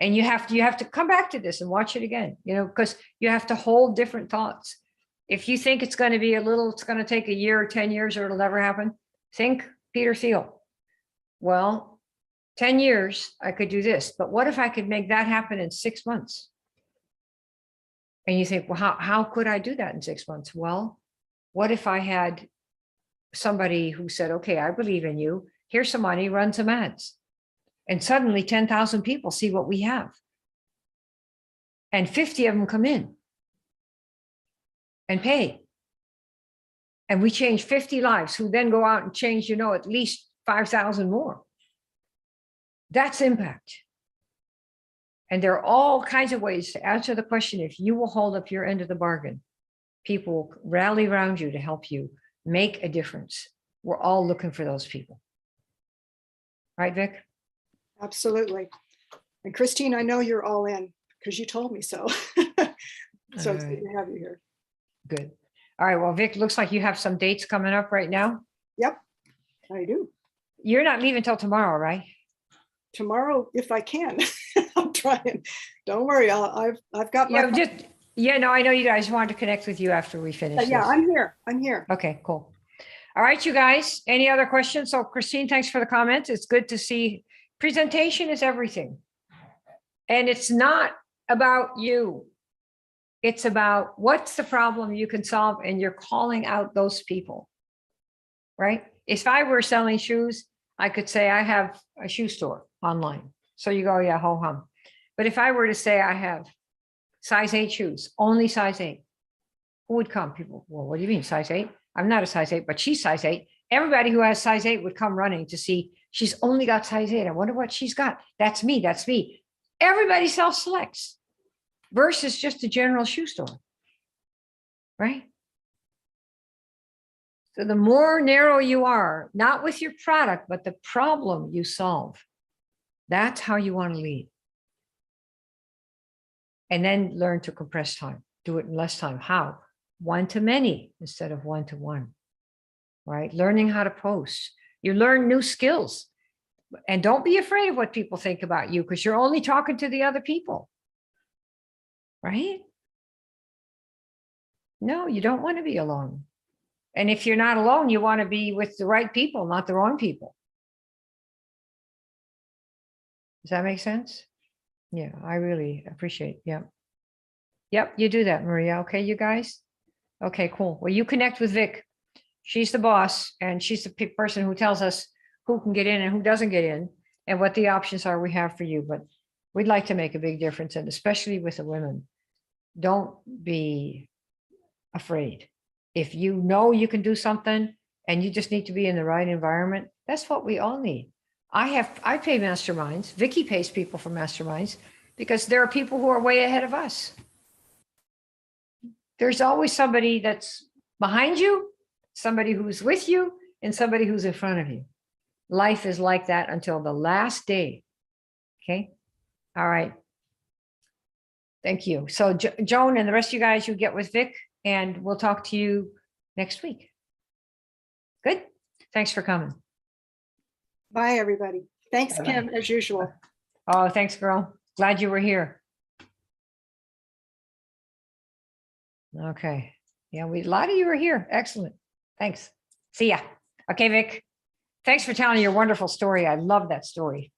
And you have to come back to this and watch it again, because you have to hold different thoughts. If you think it's going to be it's going to take a year or 10 years or it'll never happen, think Peter Thiel. Well, 10 years, I could do this, but what if I could make that happen in 6 months? And you think, well, how could I do that in 6 months? Well, what if I had somebody who said, okay, I believe in you. Here's some money, run some ads. And suddenly 10,000 people see what we have. And 50 of them come in and pay. And we change 50 lives who then go out and change, at least 5,000 more. That's impact. And there are all kinds of ways to answer the question. If you will hold up your end of the bargain, people will rally around you to help you make a difference. We're all looking for those people. Right, Vic? Absolutely. And Christine, I know you're all in because you told me so. So it's good to have you here. Good. All right. Well, Vic, looks like you have some dates coming up right now. Yep, I do. You're not leaving till tomorrow, right? Tomorrow, if I can. I'm trying. Don't worry. I've got my. No, I know you guys wanted to connect with you after we finish. Yeah, this. I'm here. I'm here. Okay, cool. All right, you guys. Any other questions? So, Christine, thanks for the comments. It's good to see. Presentation is everything. And it's not about you. It's about what's the problem you can solve, and you're calling out those people, right? If I were selling shoes, I could say I have a shoe store online. So you go, yeah, ho hum. But if I were to say I have size 8 shoes, only size 8, who would come? People, well, what do you mean size 8? I'm not a size 8, but she's size 8. Everybody who has size 8 would come running to see she's only got size 8. I wonder what she's got. That's me. That's me. Everybody self-selects versus just a general shoe store, right? So the more narrow you are, not with your product, but the problem you solve, that's how you want to lead. And then learn to compress time, do it in less time. How? One to many instead of one to one, right? Learning how to post. You learn new skills. And don't be afraid of what people think about you, because you're only talking to the other people, right? No, you don't want to be alone. And if you're not alone, you want to be with the right people, not the wrong people. Does that make sense? Yeah, I really appreciate. Yeah. Yep, you do that, Maria. Okay, you guys? Okay, cool. Well, you connect with Vic. She's the boss, and she's the person who tells us who can get in and who doesn't get in, and what the options are we have for you. But we'd like to make a big difference, and especially with the women. Don't be afraid. If you know you can do something and you just need to be in the right environment, that's what we all need. I pay masterminds. Vicki pays people for masterminds because there are people who are way ahead of us. There's always somebody that's behind you, somebody who's with you, and somebody who's in front of you. Life is like that until the last day. Okay. All right. Thank you. So Joan and the rest of you guys, you get with Vic, and we'll talk to you next week. Good. Thanks for coming. Bye, everybody. Thanks, Bye-bye. Kim, as usual. Oh, thanks, girl. Glad you were here. Okay. Yeah, a lot of you are here. Excellent. Thanks. See ya. Okay, Vic. Thanks for telling your wonderful story. I love that story.